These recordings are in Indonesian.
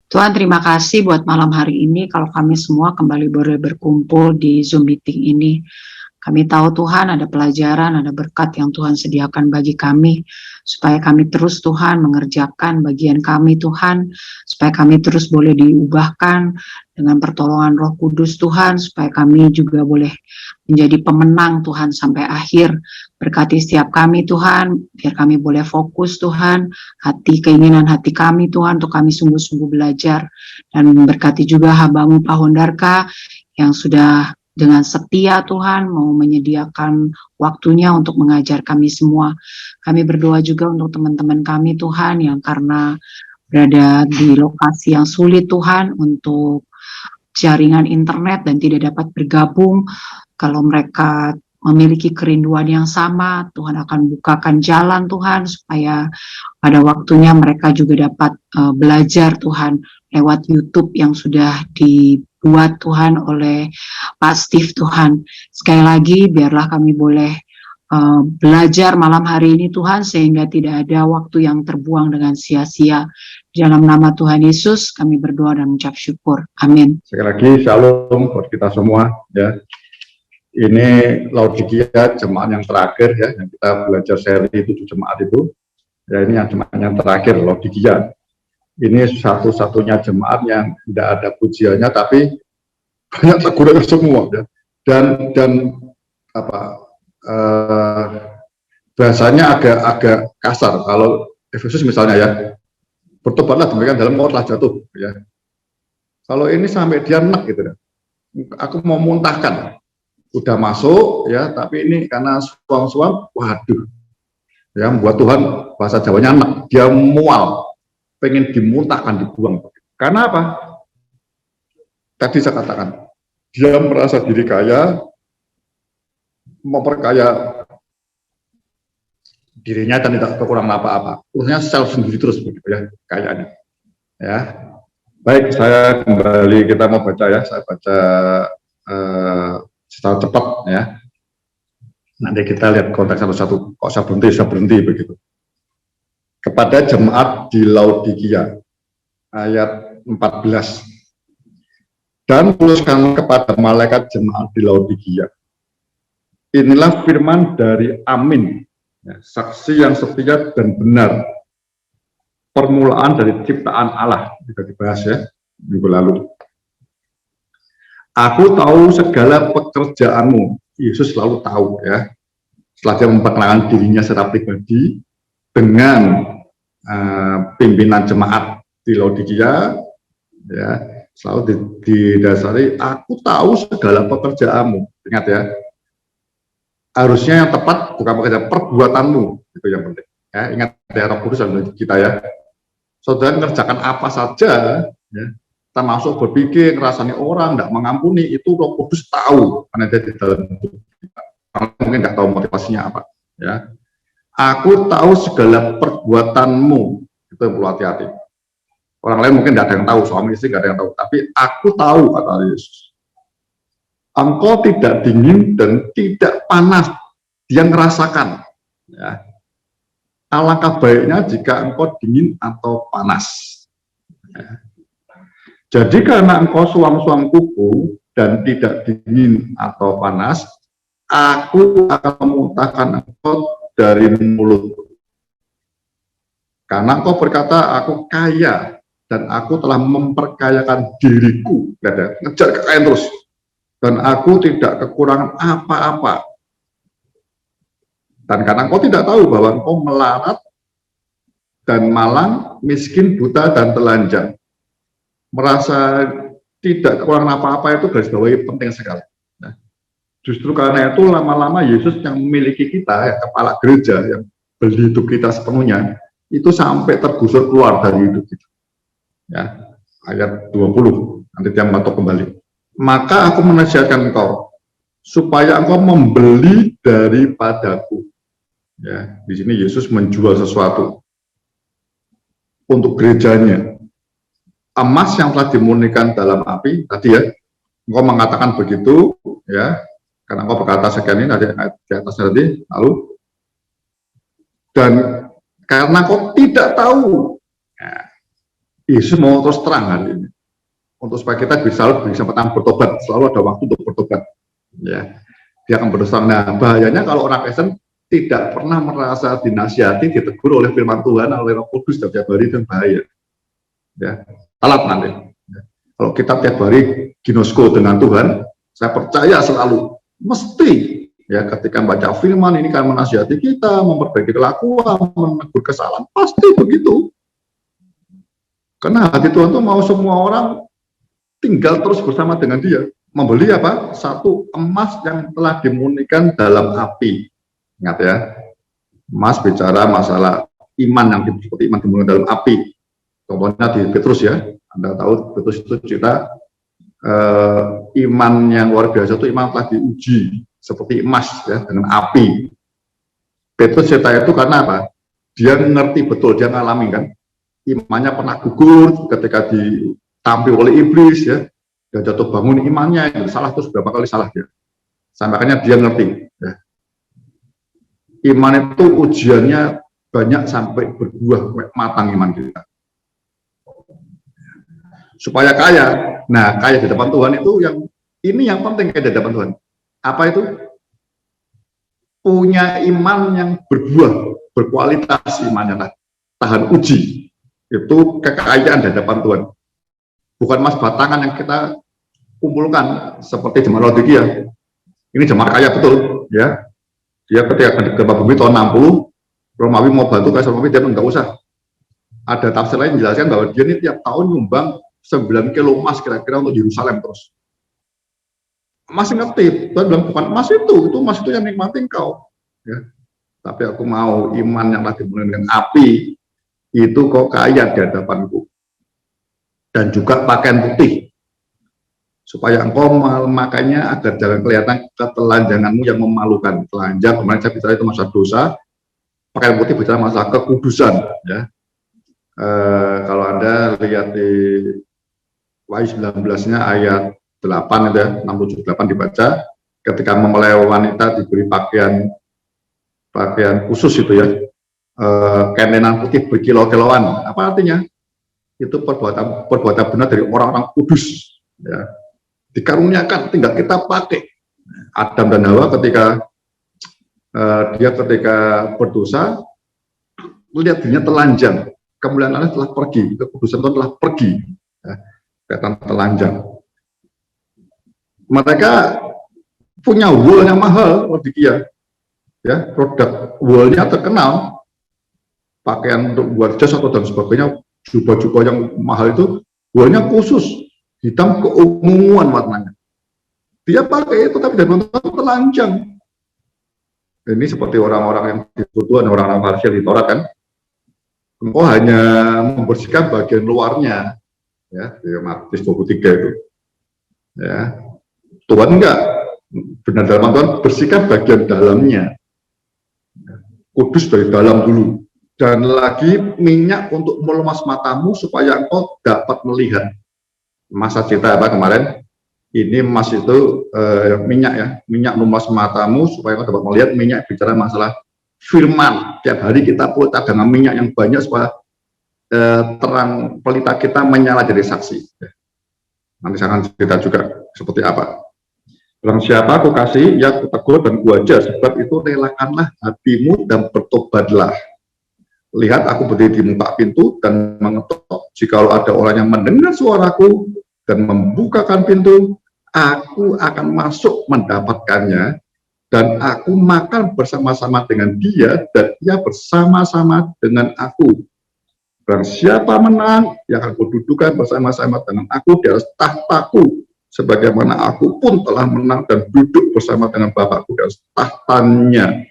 Tuhan, terima kasih buat malam hari ini kalau kami semua kembali boleh berkumpul di Zoom meeting ini. Kami tahu Tuhan ada pelajaran, ada berkat yang Tuhan sediakan bagi kami, supaya kami terus Tuhan mengerjakan bagian kami Tuhan, supaya kami terus boleh diubahkan dengan pertolongan Roh Kudus Tuhan, supaya kami juga boleh menjadi pemenang Tuhan sampai akhir. Berkati setiap kami Tuhan, biar kami boleh fokus Tuhan, keinginan hati kami Tuhan, untuk kami sungguh-sungguh belajar, dan berkati juga hamba-Mu Pak Hondarka yang sudah dengan setia Tuhan mau menyediakan waktunya untuk mengajar kami semua. Kami berdoa juga untuk teman-teman kami Tuhan yang karena berada di lokasi yang sulit Tuhan untuk jaringan internet dan tidak dapat bergabung. Kalau mereka memiliki kerinduan yang sama, Tuhan akan bukakan jalan Tuhan supaya pada waktunya mereka juga dapat belajar Tuhan lewat YouTube yang sudah dibuat Tuhan oleh Pak Steve Tuhan. Sekali lagi biarlah kami boleh belajar malam hari ini Tuhan, sehingga tidak ada waktu yang terbuang dengan sia-sia. Di dalam nama Tuhan Yesus kami berdoa dan mengucap syukur. Amin. Sekali lagi shalom buat kita semua ya. Ini Laodikia jemaat yang terakhir ya, yang kita belajar seri 7 jemaat itu. Ya, ini yang jemaat yang terakhir Laodikia. Ini satu-satunya jemaat yang tidak ada pujiannya, tapi banyak teguran semua ya. Dan bahasanya agak kasar. Kalau Efesus misalnya ya, bertobatlah demikian dalam kau telah jatuh ya. Kalau ini sampai dia enak gitu ya. Aku mau muntahkan. Udah masuk ya, tapi ini karena suam-suam, waduh. Ya, membuat Tuhan bahasa Jawanya enak, dia mual, pengen dimuntahkan, dibuang. Karena apa? Tadi saya katakan, dia merasa diri kaya, memperkaya dirinya dan tidak kekurangan apa-apa. Urusannya self sendiri terus begitu ya, kayaknya. Ya, baik, saya kembali, kita mau baca ya, saya baca secara cepat ya. Nanti kita lihat konteks satu-satu, kok saya berhenti begitu. Kepada jemaat di Laodikia, ayat 14. Dan tuliskan kepada malaikat jemaat di Laodikia. Inilah firman dari Amin, ya, saksi yang setia dan benar, permulaan dari ciptaan Allah, juga dibahas ya minggu lalu. Aku tahu segala pekerjaanmu. Yesus selalu tahu ya. Setelah dia memperkenalkan dirinya secara pribadi dengan pimpinan jemaat di Laodikia, ya, selalu didasari, aku tahu segala pekerjaanmu. Ingat ya, harusnya yang tepat bukan pekerjaan, perbuatanmu, itu yang penting. Ya, ingat ya, Roh Kudus dalam kita ya. Saudara mengerjakan apa saja, ya, termasuk berpikir, rasanya orang tidak mengampuni, itu Roh Kudus tahu, karena dia di dalam hidup kita. Mungkin nggak tahu motivasinya apa. Ya, aku tahu segala perbuatanmu, itu perlu hati-hati. Orang lain mungkin tidak ada yang tahu, suami istri nggak ada yang tahu, tapi aku tahu, kata Yesus. Engkau tidak dingin dan tidak panas, dia ngerasakan. Ya. Alangkah baiknya jika engkau dingin atau panas. Ya. Jadi karena engkau suam-suam kuku dan tidak dingin atau panas, aku akan memuntahkan engkau dari mulut. Karena engkau berkata, aku kaya dan aku telah memperkayakan diriku. Ngejar kekayaan terus. Dan aku tidak kekurangan apa-apa. Dan karena engkau tidak tahu bahwa engkau melarat dan malang, miskin, buta, dan telanjang. Merasa tidak kekurangan apa-apa itu garis bawahi penting sekali. Nah, justru karena itu lama-lama Yesus yang memiliki kita, ya, kepala gereja yang beli hidup kita sepenuhnya, itu sampai tergusur keluar dari hidup kita. Ya, ayat 20, nanti dia mengetuk kembali. Maka aku menasihatkan engkau, supaya engkau membeli daripadaku. Ya, di sini Yesus menjual sesuatu untuk gerejanya. Emas yang telah dimurnikan dalam api, tadi ya, engkau mengatakan begitu, ya, karena engkau berkata sekian ini, ada di atas tadi, lalu, dan karena engkau tidak tahu, ya, Yesus mau terus terang hari ini untuk supaya kita bisa kesempatan bertobat, selalu ada waktu untuk bertobat. Ya, dia akan berdosa. Nah, bahayanya kalau orang Kristen tidak pernah merasa dinasihati, ditegur oleh firman Tuhan, oleh Roh Kudus setiap hari, dan bahaya. Ya, telat nanti. Ya. Kalau kita tiap hari ginosko dengan Tuhan, saya percaya selalu mesti ya ketika baca firman ini kan menasihati kita, memperbaiki kelakuan, menegur kesalahan, pasti begitu. Karena hati Tuhan tuh mau semua orang tinggal terus bersama dengan Dia. Membeli apa? Satu emas yang telah dimurnikan dalam api. Ingat ya, emas bicara masalah iman yang seperti iman dimurnikan dalam api. Contohnya di Petrus ya, Anda tahu Petrus itu cerita iman yang luar biasa itu iman telah diuji seperti emas ya dengan api. Petrus cerita itu karena apa? Dia ngerti betul, dia ngalami kan, imannya pernah gugur ketika ditampil oleh iblis ya. Dia jatuh bangun imannya, yang salah terus berapa kali salah dia. Makanya dia ngerti. Ya. Iman itu ujiannya banyak sampai berbuah matang iman kita. Supaya kaya. Nah, kaya di depan Tuhan itu yang penting kaya di depan Tuhan. Apa itu? Punya iman yang berbuah, berkualitas imannya, tahan uji. Itu kekayaan di hadapan Tuhan. Bukan emas batangan yang kita kumpulkan seperti jemaat Laodikia. Ini jemaat kaya betul, ya. Dia ketika gempa bumi tahun 60, Romawi mau bantu Kaisar Romawi, dia nggak usah. Ada tafsir lain menjelaskan bahwa dia ini tiap tahun nyumbang 9 kilo emas kira-kira untuk Yerusalem terus. Masih ngerti, Tuhan bilang bukan emas itu emas itu yang nikmati engkau. Ya. Tapi aku mau iman yang lagi dimulai dengan api, itu kok kaya di hadapanku. Dan juga pakaian putih. Supaya engkau makanya agar jangan kelihatan ketelanjanganmu yang memalukan. Telanjang, kemarin saya bicara itu masalah dosa, pakaian putih bicara masalah kekudusan. Ya. Kalau Anda lihat di Wahyu 19-nya ayat 8 itu ya, 678 dibaca, ketika mempelai wanita diberi pakaian khusus itu ya, kemenan putih berkilau-kilauan. Apa artinya? Itu perbuatan benar dari orang-orang kudus. Ya. Dikaruniakan, tinggal kita pakai. Adam dan Hawa ketika berdosa, lihat dirinya telanjang, kemuliaan Allah telah pergi, kekudusan Tuhan telah pergi, ya, kelihatan telanjang. Mereka punya wool yang mahal, Laodikia, ya, produk woolnya terkenal, pakaian untuk buat jas atau dan sebagainya, jubah-jubah yang mahal itu woolnya khusus. Hitam keunguan warnanya. Dia pakai itu, tapi dan telanjang. Ini seperti orang-orang yang dibutuhkan, orang-orang Farisi di Taurat kan. Engkau hanya membersihkan bagian luarnya, ya, di Matius 23 itu. Ya, Tuhan enggak. Benar dalam Tuhan bersihkan bagian dalamnya. Kudus dari dalam dulu. Dan lagi minyak untuk melemas matamu supaya engkau dapat melihat. Masa cerita apa kemarin, ini emas itu minyak ya, minyak memas matamu supaya kau dapat melihat. Minyak bicara masalah firman, tiap hari kita perlu cadangan minyak yang banyak supaya terang pelita kita menyala jadi saksi. Nanti saya akan cerita juga seperti apa. Barang siapa aku kasih, ya aku tegur dan ku ajar, sebab itu relakanlah hatimu dan bertobatlah. Lihat, aku berdiri di muka pintu dan mengetok. Jikalau ada orang yang mendengar suaraku dan membukakan pintu, aku akan masuk mendapatkannya, dan aku makan bersama-sama dengan dia, dan ia bersama-sama dengan aku. Barang siapa menang, yang akan kududukan bersama-sama dengan aku di atas tahtaku, sebagaimana aku pun telah menang dan duduk bersama dengan Bapakku di atas tahtanya.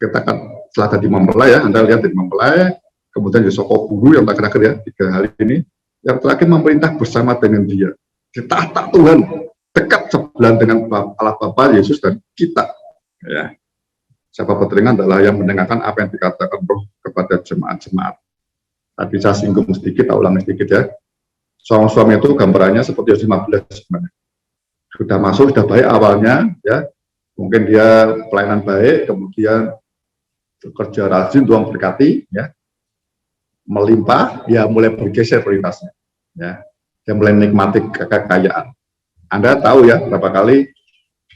Kita akan setelah tadi mempelai ya, Anda lihat di mempelai, kemudian di Soko Guru yang terakhir ya, 3 hari ini, yang terakhir memerintah bersama dengan dia. Di tahta Tuhan, dekat sebelah dengan Allah Bapa, Yesus, dan kita. Ya. Siapa bertelinga adalah yang mendengarkan apa yang dikatakan Roh kepada jemaat-jemaat. Tadi saya singgung sedikit, saya ulangi sedikit ya. Suami-suami itu gambarannya seperti Yohanes 15 sebenarnya. Sudah masuk, sudah baik awalnya, ya. Mungkin dia pelayanan baik, kemudian kerja rajin, Tuhan berkati, ya. melimpah, ya mulai bergeser prioritasnya. Ya, dia mulai menikmati kekayaan. Anda tahu ya, berapa kali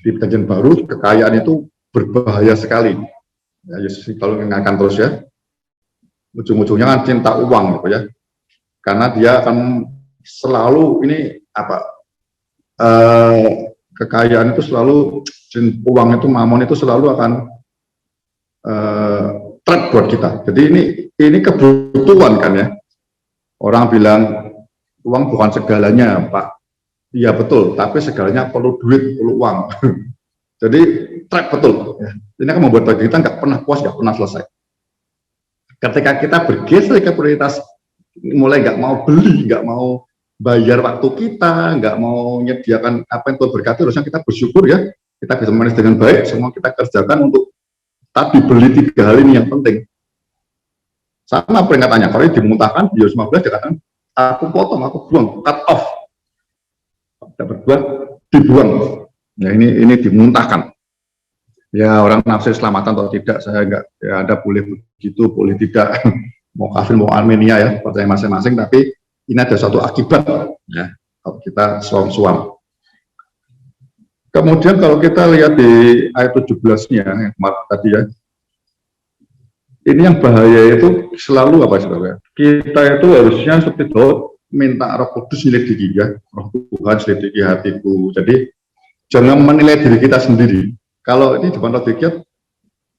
di Perjanjian Baru kekayaan itu berbahaya sekali. Ya, Yesus kalau mengingatkan terus ya, ujung-ujungnya kan cinta uang gitu ya, karena dia akan selalu ini apa, kekayaan itu selalu, uang itu, mamon itu selalu akan threat buat kita. Jadi ini kebutuhan kan ya. Orang bilang uang bukan segalanya, Pak. Iya betul, tapi segalanya perlu duit, perlu uang. Jadi threat betul. Ya. Ini akan membuat kita nggak pernah puas, nggak pernah selesai. Ketika kita bergeser ke prioritas, mulai nggak mau beli, nggak mau bayar waktu kita, nggak mau menyediakan apa yang Tuhan berkati, harusnya kita bersyukur ya, kita bisa manage dengan baik, semua kita kerjakan untuk tadi beli 3 hal ini yang penting. Sama peringatannya, kalau dimuntahkan, di Yohanes 15 dikatakan, aku potong, aku buang, cut off. Tidak berbuat, dibuang. Ya ini dimuntahkan. Ya orang nafsir selamatan atau tidak, saya enggak, ya Anda boleh begitu, boleh tidak, mau kafir, mau Armenia ya, percaya masing-masing, tapi ini ada suatu akibat ya, kalau kita suam-suam. Kemudian kalau kita lihat di ayat 17-nya, yang tadi ya, ini yang bahaya itu selalu apa saudara? Kita itu harusnya seperti Daud minta Roh Kudus menyelidiki ya, Roh Tuhan selidiki hatiku. Jadi jangan menilai diri kita sendiri. Kalau ini depan Laodikia,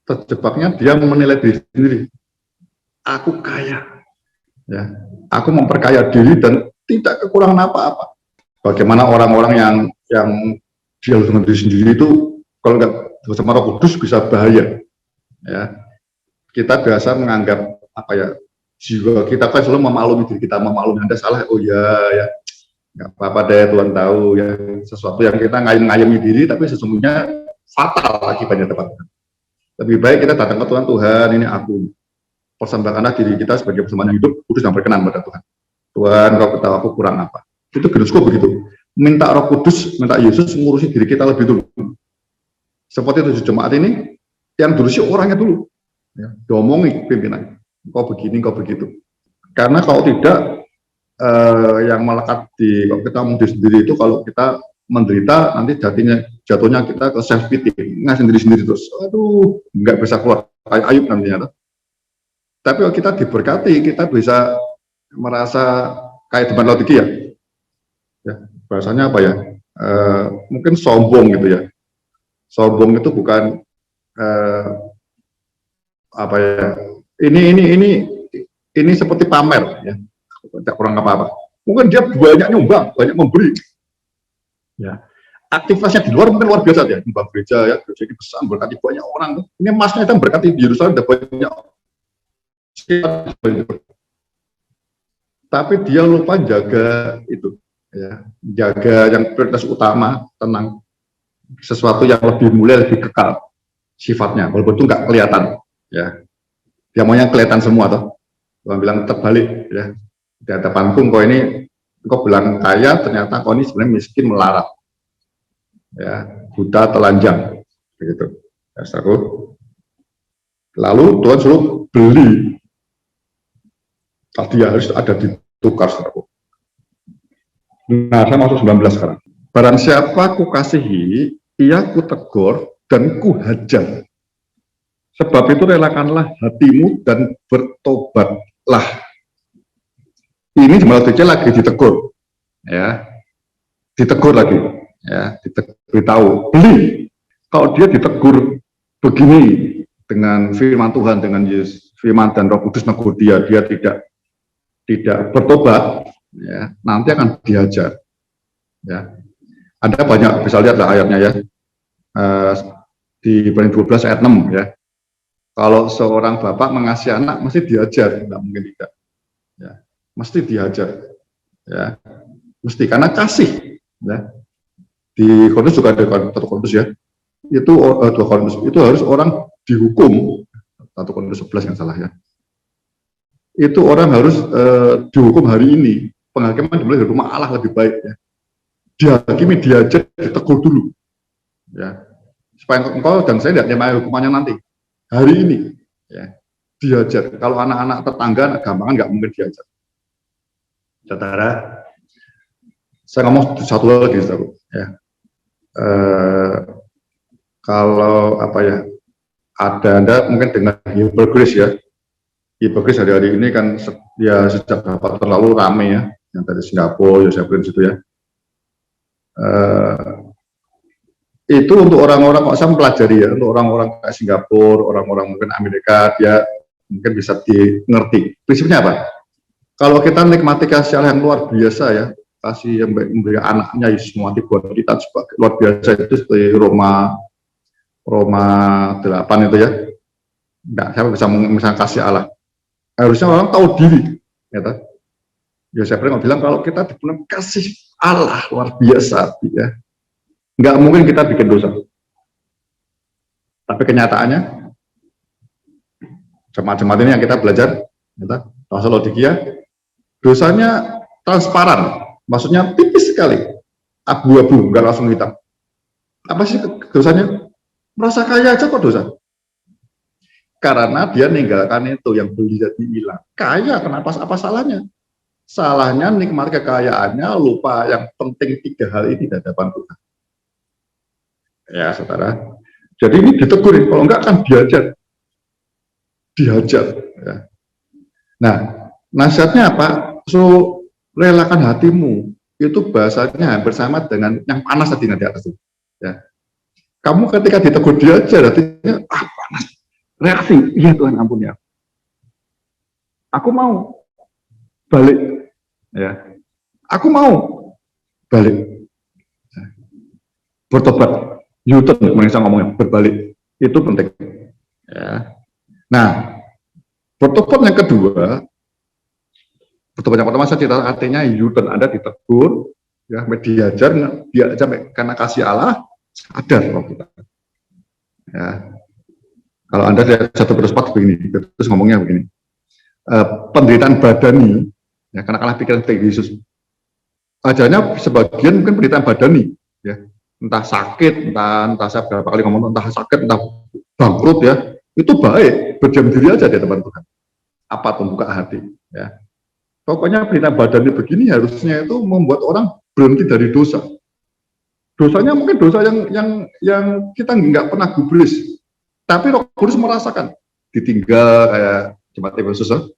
terjebaknya dia menilai diri sendiri. Aku kaya, ya, aku memperkaya diri dan tidak kekurangan apa-apa. Bagaimana orang-orang yang dia dengan diri sendiri itu kalau nggak bersama Roh Kudus bisa bahaya. Ya, kita biasa menganggap apa ya, jiwa kita kan selalu memaklumi diri kita, memaklumi Anda salah, oh ya nggak apa-apa deh, Tuhan tahu ya, sesuatu yang kita ngayem-ngayemi diri tapi sesungguhnya fatal akibatnya tepat. Lebih baik kita datang ke Tuhan, Tuhan ini aku persembahkanlah diri kita sebagai persembahan hidup kudus yang berkenan pada Tuhan. Tuhan, kau tahu aku kurang apa. Itu genosku begitu. Minta Roh Kudus, minta Yesus ngurusi diri kita lebih dulu. Seperti 7 jemaat ini, yang diurusi orangnya dulu. Ya, diomongi pimpinan, kau begini, kau begitu. Karena kalau tidak, yang melekat di, kalau kita ngomong sendiri itu, kalau kita menderita, nanti jatuhnya kita ke self pity, ngasih sendiri terus, aduh, nggak bisa keluar, kayak Ayub nantinya. Tapi kalau kita diberkati, kita bisa merasa kayak depan Laodikia. Ya, bahasanya apa ya? Mungkin sombong gitu ya. Sombong itu bukan apa ya? Ini seperti pamer ya. Tidak kurang apa-apa. Mungkin dia banyak nyumbang, banyak memberi. Ya. Aktivitasnya di luar mungkin luar biasa ya, nyumbang gereja ya, gereja ini besar, berkati banyak orang. Ini emasnya itu berkati di Yerusalem ada banyak. Tapi dia lupa jaga itu, ya, jaga yang prioritas utama, tenang, sesuatu yang lebih mulia, lebih kekal sifatnya, walaupun itu nggak kelihatan, ya. Dia maunya kelihatan semua toh. Tuhan bilang terbalik, ya. Di hadapanku kau ini, kau bilang kaya, ternyata kau ini sebenarnya miskin melarat, ya, buta telanjang, begitu. Ya, saudaraku. Lalu Tuhan suruh beli. Tadi harus ada ditukar, saudaraku. Nah, saya masuk 19 sekarang. Barang siapa ku kasihi, ia ku tegur dan ku hajar. Sebab itu relakanlah hatimu dan bertobatlah. Ini jemaat kecil lagi ditegur, ya, ditegur lagi, ya, diberitahu, beli. Kalau dia ditegur begini dengan firman Tuhan, dengan Yesus, firman dan Roh Kudus negur dia tidak bertobat, ya, nanti akan dihajar. Ya, Anda banyak bisa lihat lah ayatnya ya, di Ibrani 12 ayat 6 ya. Kalau seorang bapak mengasihi anak, mesti diajar, tidak mungkin tidak. Ya. Mesti dihajar, ya, mesti karena kasih, ya. Di Korintus juga ada 1 Korintus ya, itu 2 Korintus itu harus orang dihukum, 1 Korintus 11 yang salah ya, itu orang harus dihukum hari ini, penghakiman dimulai dari rumah Allah lebih baik ya, dihakimi, diajar, ditegur dulu, ya, supaya engkau dan saya tidak terima hukumannya nanti, hari ini, ya. diajar. Kalau anak-anak tetangga, gampangan nggak mungkin diajar. Saudara, saya ngomong satu lagi, saudara. Ya. Kalau apa ya, ada Anda mungkin dengan Hypergrace ya. Hypergrace hari-hari ini kan ya sejak dapat terlalu ramai ya, yang dari Singapura, Yosefrin situ ya. Itu untuk orang-orang, kok saya mempelajari ya, untuk orang-orang kayak Singapura, orang-orang mungkin Amerika, dia mungkin bisa dimengerti. Prinsipnya apa? Kalau kita nikmati kasih Allah yang luar biasa ya, kasih yang baik memberi anaknya Yesus mati buat kita sebagai luar biasa, itu seperti Roma 8 itu ya. Enggak, siapa bisa misalnya kasih Allah. Harusnya orang tahu diri, ya. Ya saya pernah bilang kalau kita dipenuhi kasih Allah luar biasa, ya, nggak mungkin kita bikin dosa. Tapi kenyataannya, jemaat-jemaat ini yang kita belajar, ya, bahasa Laodikia, dosanya transparan, maksudnya tipis sekali, abu-abu, nggak langsung hitam. Apa sih dosanya? Merasa kaya aja kok dosa. Karena dia meninggalkan itu yang beli jadi hilang. Kaya, kenapa? Apa salahnya? Salahnya nikmat kekayaannya, lupa yang penting 3 hal ini di hadapan Tuhan. Ya, saudara. Jadi ini ditegurin, kalau enggak kan dihajar. Ya. Nah, nasihatnya apa? So, relakan hatimu. Itu bahasanya hampir sama dengan yang panas tadi nanti atas itu. Ya. Kamu ketika ditegur dihajar, artinya panas. Reaksi, iya Tuhan ampun ya. Aku mau balik. Ya, aku mau balik, bertobat, U-turn, saya ngomongnya berbalik, itu penting. Ya. Nah, bertobat yang kedua, bertobat yang pertama saya cerita artinya U-turn, Anda ditegur, ya, diajar, karena kasih Allah, sadar kok kita. Ya. Kalau Anda lihat 1/4 begini, terus ngomongnya begini, penderitaan badani. Ya, karena kalah pikiran seperti Yesus. Ajarnya sebagian mungkin penderitaan badani, ya, entah sakit, entah saya berapa kali ngomong, entah sakit, entah bangkrut ya, itu baik, berdiam diri aja di depan Tuhan. Apa tuh, buka hati, ya. Pokoknya penderitaan badani begini harusnya itu membuat orang berhenti dari dosa. Dosanya mungkin dosa yang kita nggak pernah gubris, tapi Roh Kudus merasakan, ditinggal kayak jemaat Efesus,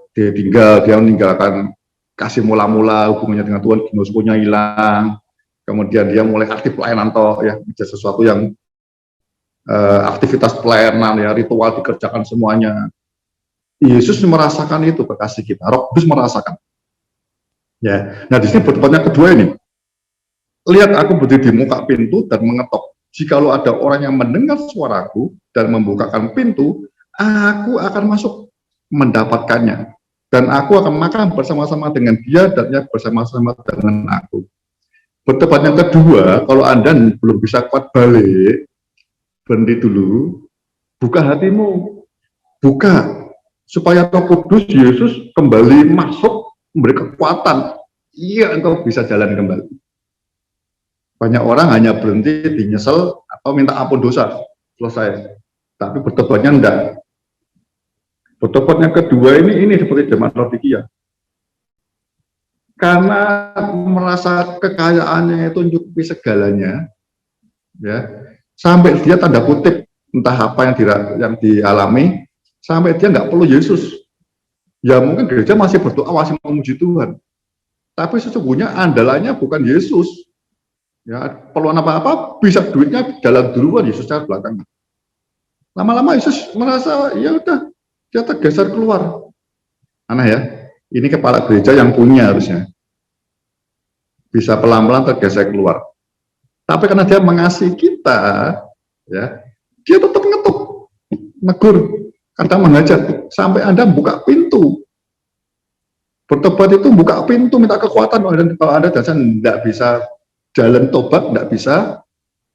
ditinggal, dia meninggalkan kasih mula-mula hubungannya dengan Tuhan, ginosikonya hilang, kemudian dia mulai aktif pelayanan toh ya, sesuatu yang aktivitas pelayanan ya, ritual dikerjakan semuanya. Yesus merasakan itu kekasih kita, Roh Kudus merasakan. Ya, nah di sini berdebatnya kedua ini. Lihat aku berdiri di muka pintu dan mengetok. Jikalau ada orang yang mendengar suaraku dan membukakan pintu, aku akan masuk mendapatkannya. Dan aku akan makan bersama-sama dengan dia dan dia bersama-sama dengan aku. Berdebat yang kedua, kalau Anda belum bisa kuat balik, berhenti dulu, buka hatimu, buka, supaya Roh Kudus Yesus kembali masuk, memberi kekuatan, iya engkau bisa jalan kembali. Banyak orang hanya berhenti di nyesel atau minta ampun dosa, selesai. Tapi bertobatnya enggak. Bertobat yang kedua ini seperti jemaat Laodikia. Karena merasa kekayaannya itu mencukupi segalanya, ya, sampai dia tanda kutip entah apa yang dialami, sampai dia nggak perlu Yesus. Ya mungkin gereja masih berdoa, masih memuji Tuhan. Tapi sesungguhnya andalannya bukan Yesus. Ya, perlu apa-apa bisa duitnya jalan duluan, Yesus cara belakang. Lama-lama Yesus merasa ya udah, dia tergeser keluar. Aneh ya, ini kepala gereja yang punya harusnya. Bisa pelan-pelan tergeser keluar. Tapi karena dia mengasihi kita, ya, dia tetap ngetuk, negur, kadang mengajar, sampai Anda buka pintu. Bertobat itu buka pintu, minta kekuatan. Kalau Anda dasar tidak bisa jalan tobat, tidak bisa,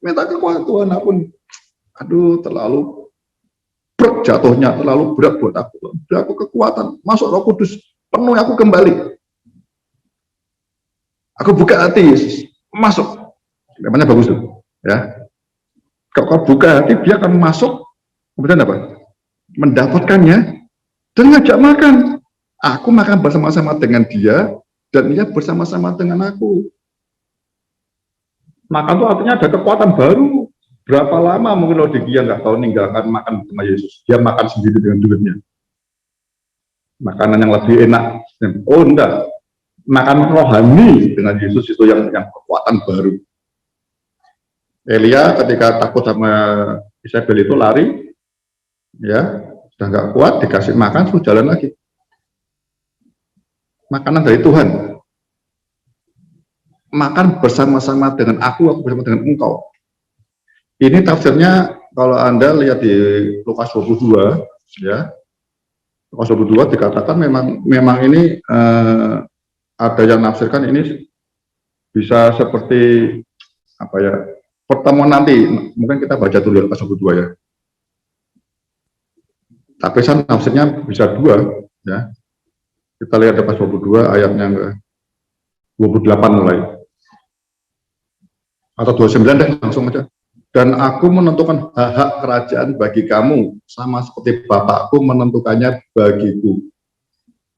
minta kekuatan. Tuhan ampun, aduh terlalu berat jatuhnya, terlalu berat buat aku. Beri aku kekuatan, masuk Roh Kudus, penuhi aku kembali. Aku buka hati Yesus, masuk. Namanya bagus tuh, ya. Kalau kau buka hati, dia akan masuk. Kemudian apa? mendapatkannya dan ngajak makan. Aku makan bersama-sama dengan dia dan dia bersama-sama dengan aku. Makan itu artinya ada kekuatan baru. Berapa lama mungkin Laodikia nggak tahu ninggalkan makan sama Yesus. Dia makan sendiri dengan duitnya. Makanan yang lebih enak. Oh enggak, makan rohani dengan Yesus itu yang kekuatan baru. Elia ketika takut sama Isabel itu lari, ya sudah nggak kuat, dikasih makan, sudah jalan lagi. Makanan dari Tuhan. Makan bersama-sama dengan aku bersama dengan engkau. Ini tafsirnya kalau Anda lihat di Lukas 22, ya. Lukas 22 dikatakan memang ini ada yang nafsirkan ini bisa seperti apa ya? Pertemuan nanti, mungkin kita baca dulu Lukas 22 ya. Tapi saya nafsirnya bisa dua, ya. Kita lihat Lukas 22 ayatnya 28 mulai. Atau 29 deh, langsung aja. Dan aku menentukan hak-hak kerajaan bagi kamu, sama seperti Bapakku menentukannya bagiku.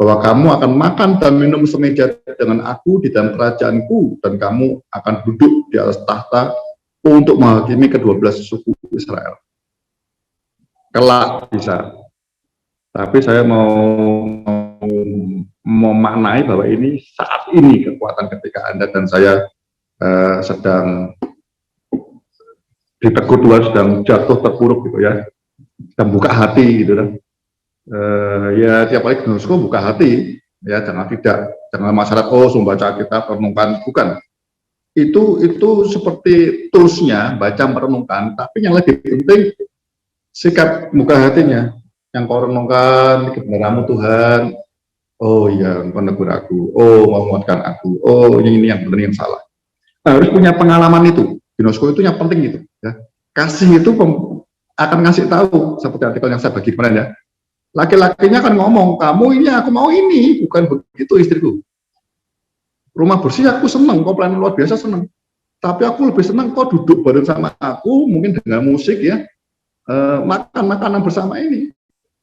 Bahwa kamu akan makan dan minum semeja dengan aku di dalam kerajaanku, dan kamu akan duduk di atas tahta untuk menghakimi ke-12 suku Israel. Kelak bisa. Tapi saya mau memaknai bahwa ini saat ini kekuatan ketika Anda dan saya sedang ditegur Tuhan, sedang jatuh terpuruk gitu ya, dan buka hati gitu kan. Ya tiap kali gnosco buka hati ya, jangan masyarakat membaca kitab renungkan, bukan. Itu seperti toolsnya baca merenungkan, tapi yang lebih penting sikap buka hatinya. Yang kau renungkan kebenaran-Mu Tuhan. Oh iya, menegur aku. Oh, menguatkan aku. Oh, ini yang benar, yang salah. Harus punya pengalaman itu. Gnosco itu yang penting itu. Ya. Kasih itu akan ngasih tahu, seperti artikel yang saya bagi kemarin ya. Laki-lakinya akan ngomong, kamu ini, aku mau ini, bukan begitu istriku. Rumah bersih aku seneng, kau pelayanan luar biasa seneng. Tapi aku lebih senang kau duduk bareng sama aku, mungkin dengan musik ya, makan makanan bersama ini.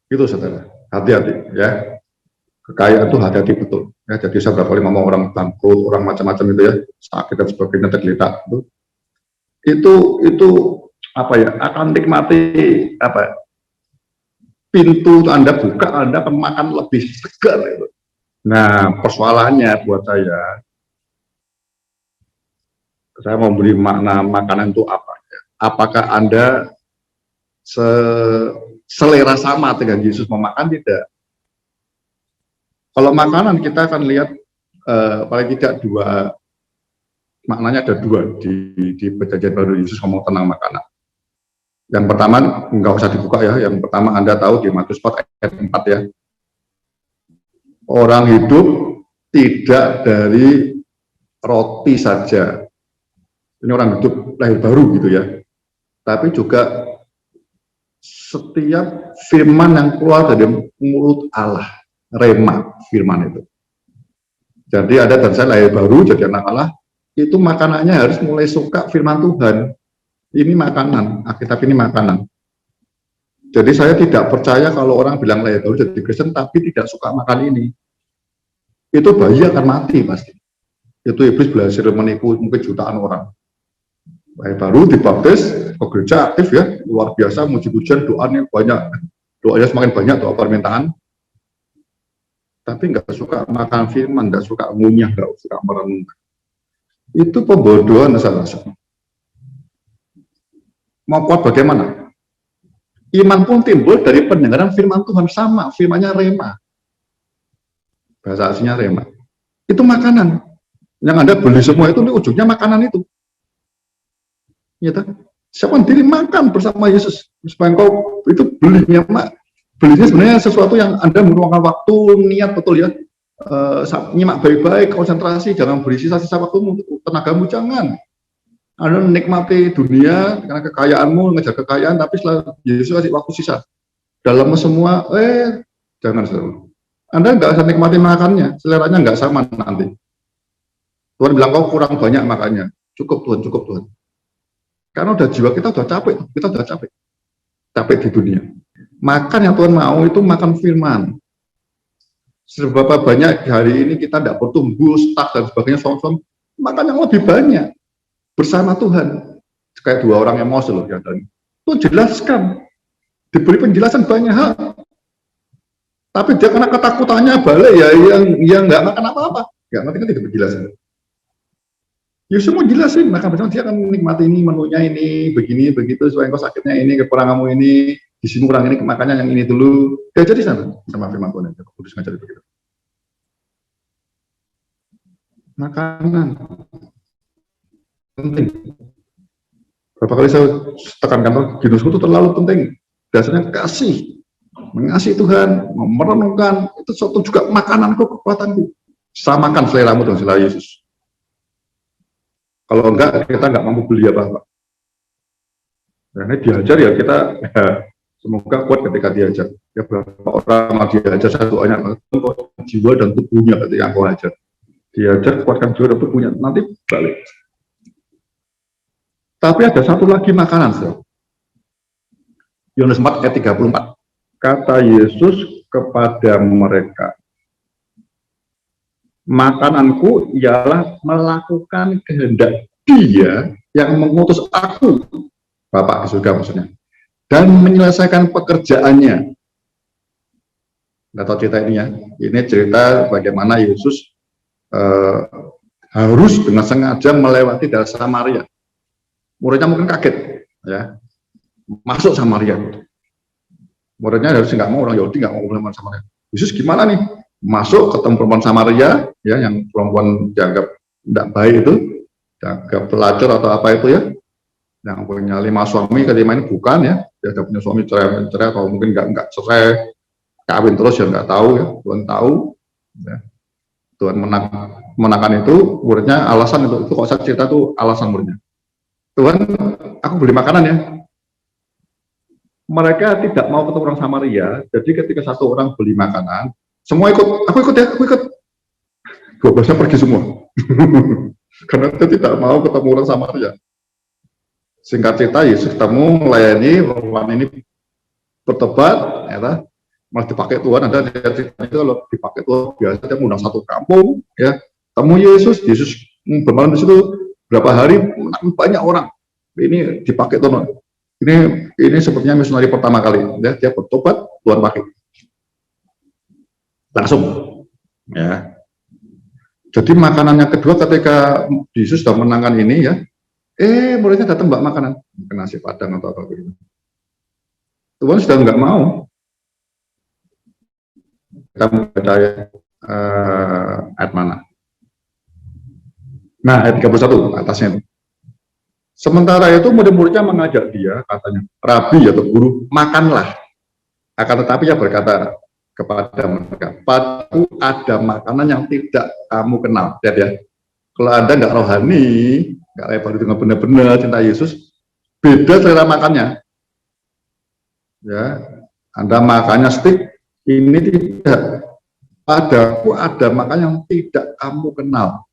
Itu saudara, hati-hati ya. Kekayaan itu hati-hati betul. Ya, jadi saya berapa kali ngomong orang bangkrut, orang macam-macam itu ya, sakit dan sebagainya, tergeletak itu apa ya, akan nikmati apa, pintu Anda buka, Anda akan makan lebih segar itu. Nah, persoalannya buat saya memberi makna makanan itu apa ya? Apakah Anda selera sama dengan Yesus memakan? Tidak. Kalau makanan kita akan lihat paling tidak dua, maknanya ada dua di perjanjian baru. Yesus ngomong tentang makanan. Yang pertama, nggak usah dibuka ya, yang pertama Anda tahu di Matius 4 ayat 4 ya. Orang hidup tidak dari roti saja. Ini orang hidup lahir baru gitu ya. Tapi juga setiap firman yang keluar dari mulut Allah. Rema firman itu. Jadi ada dan saya lahir baru jadi anak Allah, itu makanannya harus mulai suka firman Tuhan. Ini makanan, Alkitab ini makanan. Jadi saya tidak percaya kalau orang bilang lahir baru jadi Kristen tapi tidak suka makan ini. Itu bayi akan mati pasti. Itu iblis berhasil menipu mungkin jutaan orang. Lahir baru dibaptis, ke gereja aktif ya, luar biasa, muji-mujian, doanya banyak. Doanya semakin banyak, doa permintaan. Tapi nggak suka makan firman, nggak suka ngunyah, nggak suka merenungkan. Itu pembodohan saya rasa. Mau kuat bagaimana? Iman pun timbul dari pendengaran firman Tuhan, sama, firmannya rema. Bahasa aslinya rema. Itu makanan. Yang Anda beli semua itu, ujungnya makanan itu. Ya, siapa diri makan bersama Yesus. Supaya engkau itu belinya, belinya sebenarnya sesuatu yang Anda meluangkan waktu, niat betul ya, nyimak baik-baik, konsentrasi, jangan beri sisa-sisa waktu, tenagamu jangan. Anda menikmati dunia karena kekayaanmu, ngejar kekayaan, tapi setelah Yesus kasih waktu sisa. Dalam semua, jangan saudara. Anda nggak usah nikmati makannya, seleranya nggak sama nanti. Tuhan bilang kau kurang banyak makannya, cukup Tuhan. Karena udah jiwa kita udah capek di dunia. Makan yang Tuhan mau itu makan firman. Seberapa banyak hari ini kita tidak bertumbuh, stuck dan sebagainya, makan yang lebih banyak bersama Tuhan. Kayak dua orang emosi loh ya, dan Tuhan jelaskan, diberi penjelasan banyak hal. Tapi dia karena ketakutannya balik ya, yang nggak makan apa-apa, nggak ngerti kan tidak penjelasan. Yesus mau jelasin, maka bersama dia akan menikmati ini, menunya ini, begini, begitu, supaya engkau sakitnya ini, kekuranganmu ini, di sini kurang ini, makanya yang ini dulu. Ya jadi sana sama firman Tuhan, Kudus ngajari begitu. Makanan penting. Berapa kali saya tekankan, ginusku itu terlalu penting. Dasarnya kasih, mengasihi Tuhan, merenungkan, itu suatu juga makananku, kekuatanku. Samakan seleramu dengan selera Yesus. Kalau enggak, kita enggak mampu beli apa-apa. Karena diajar ya kita, ya, semoga kuat ketika diajar. Ya berapa orang diajar satu anak, jiwa dan tubuhnya ketika kau ajar. Diajar, kuatkan jiwa dan tubuhnya, nanti balik. Tapi ada satu lagi makanan, Yohanes 4 ayat 34. Kata Yesus kepada mereka, makananku ialah melakukan kehendak Dia yang mengutus aku, Bapak di surga maksudnya, dan menyelesaikan pekerjaannya. Nggak tahu cerita ini ya. Ini cerita bagaimana Yesus harus dengan sengaja melewati daerah Samaria. Muridnya mungkin kaget, ya, masuk Samaria. Muridnya harus nggak mau, orang Yahudi nggak mau sama Samaria. Yesus gimana nih? Masuk ketemu perempuan Samaria, ya, yang perempuan dianggap tidak baik itu, dianggap pelacur atau apa itu ya, yang punya 5 suami, kelima ini bukan ya, dia ada punya suami cerai atau mungkin nggak cerai, kawin terus ya nggak tahu ya, Tuhan tahu, ya. Tuhan menangkan itu, muridnya alasan itu kalau saya cerita tuh alasan muridnya. Tuhan, aku beli makanan ya. Mereka tidak mau ketemu orang Samaria, jadi ketika satu orang beli makanan, semua ikut, aku ikut ya, aku ikut. 12-nya pergi semua. Karena dia tidak mau ketemu orang Samaria. Singkat cerita, Yesus ketemu, melayani, perempuan ini bertobat, ya, malah dipakai Tuhan. Ada cerita itu kalau dipakai Tuhan, biasa dia mengundang satu kampung, ya, temu Yesus bermalam di situ, berapa hari, banyak orang. Ini dipakai Tuhan. Ini sepertinya misionari pertama kali, ya, dia bertobat, Tuhan pakai. Langsung, ya. Jadi makanannya kedua ketika Yesus sudah menangkan ini ya, muridnya datang mbak makanan, mungkin nasi padang atau apa begitu. Tuhan sudah nggak mau. Kita membaca ayat mana? Nah, ayat 31 atasnya itu. Sementara itu murid-muridnya mengajak dia, katanya, Rabi atau guru, makanlah. Akan tetapi ia berkata kepada mereka, padaku ada makanan yang tidak kamu kenal. Lihat ya, kalau Anda nggak rohani, nggak lebar dengan benar-benar cinta Yesus, beda selera makannya. Ya, Anda makannya steak, ini tidak. Padaku ada makanan yang tidak kamu kenal.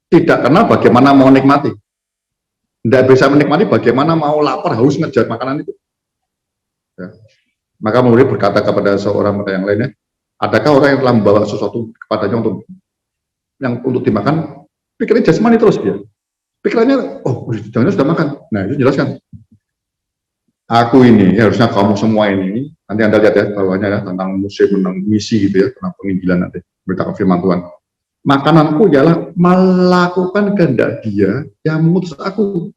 Tidak kenal bagaimana mau nikmati. Tidak bisa menikmati bagaimana mau lapar, haus ngejar makanan itu. Ya. Maka murid berkata kepada seorang yang lainnya, adakah orang yang telah membawa sesuatu kepadanya untuk dimakan? Pikirnya jasmani terus dia. Pikirannya, oh, jangan sudah makan. Nah, itu jelaskan. Aku ini, ya, harusnya kamu semua ini, nanti Anda lihat ya, bawahnya ya, tentang musim, tentang misi gitu ya, tentang penginjilan nanti, beritakan firman Tuhan. Makananku ialah melakukan kehendak Dia yang mengutus aku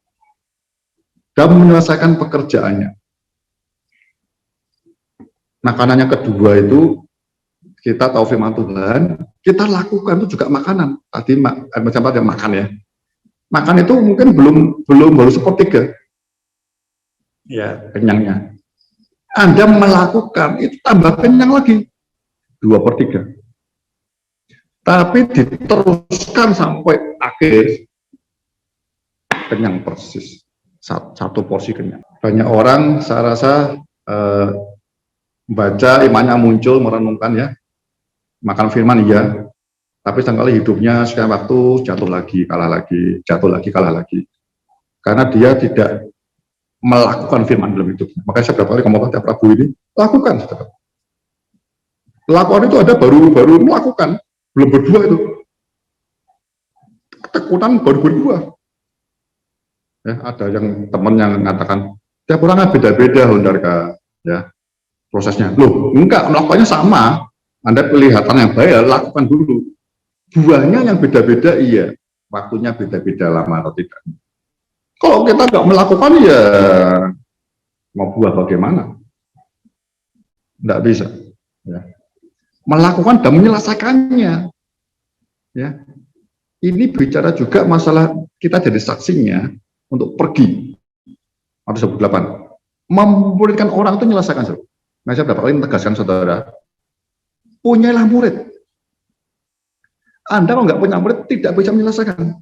dan menyelesaikan pekerjaannya. Makanannya kedua itu kita tahu firman Tuhan, kita lakukan itu juga makanan. Tadi macam apa makan ya. Makan itu mungkin belum baru sepertiga. Ya, kenyangnya. Anda melakukan itu tambah kenyang lagi 2/3. Tapi diteruskan sampai akhir kenyang persis. Satu porsi kenyang. Banyak orang saya rasa baca imannya muncul, merenungkan ya, makan firman iya, tapi sekali hidupnya sekian waktu jatuh lagi, kalah lagi, jatuh lagi, kalah lagi, karena dia tidak melakukan firman dalam hidupnya. Makanya saya berapa kali ngomong tiap Rabu ini, Lakukan, saudara. Lakukan itu ada baru melakukan, belum berdua itu. Ketekunan baru berdua. Ya, ada yang teman yang mengatakan, tiap orang beda-beda, Hondarka, ya prosesnya. Loh, enggak, melakukannya sama. Anda kelihatan yang baik, lakukan dulu. Buahnya yang beda-beda, iya. Waktunya beda-beda, lama atau tidak. Kalau kita nggak melakukan, ya mau buah bagaimana? Nggak bisa. Ya. Melakukan dan menyelesaikannya. Ya. Ini bicara juga masalah kita jadi saksinya untuk pergi. Atau 8. Memuridkan orang itu menyelesaikan. Nah, saya berapa kali menegaskan saudara, punyalah murid. Anda kalau nggak punya murid tidak bisa menyelesaikan.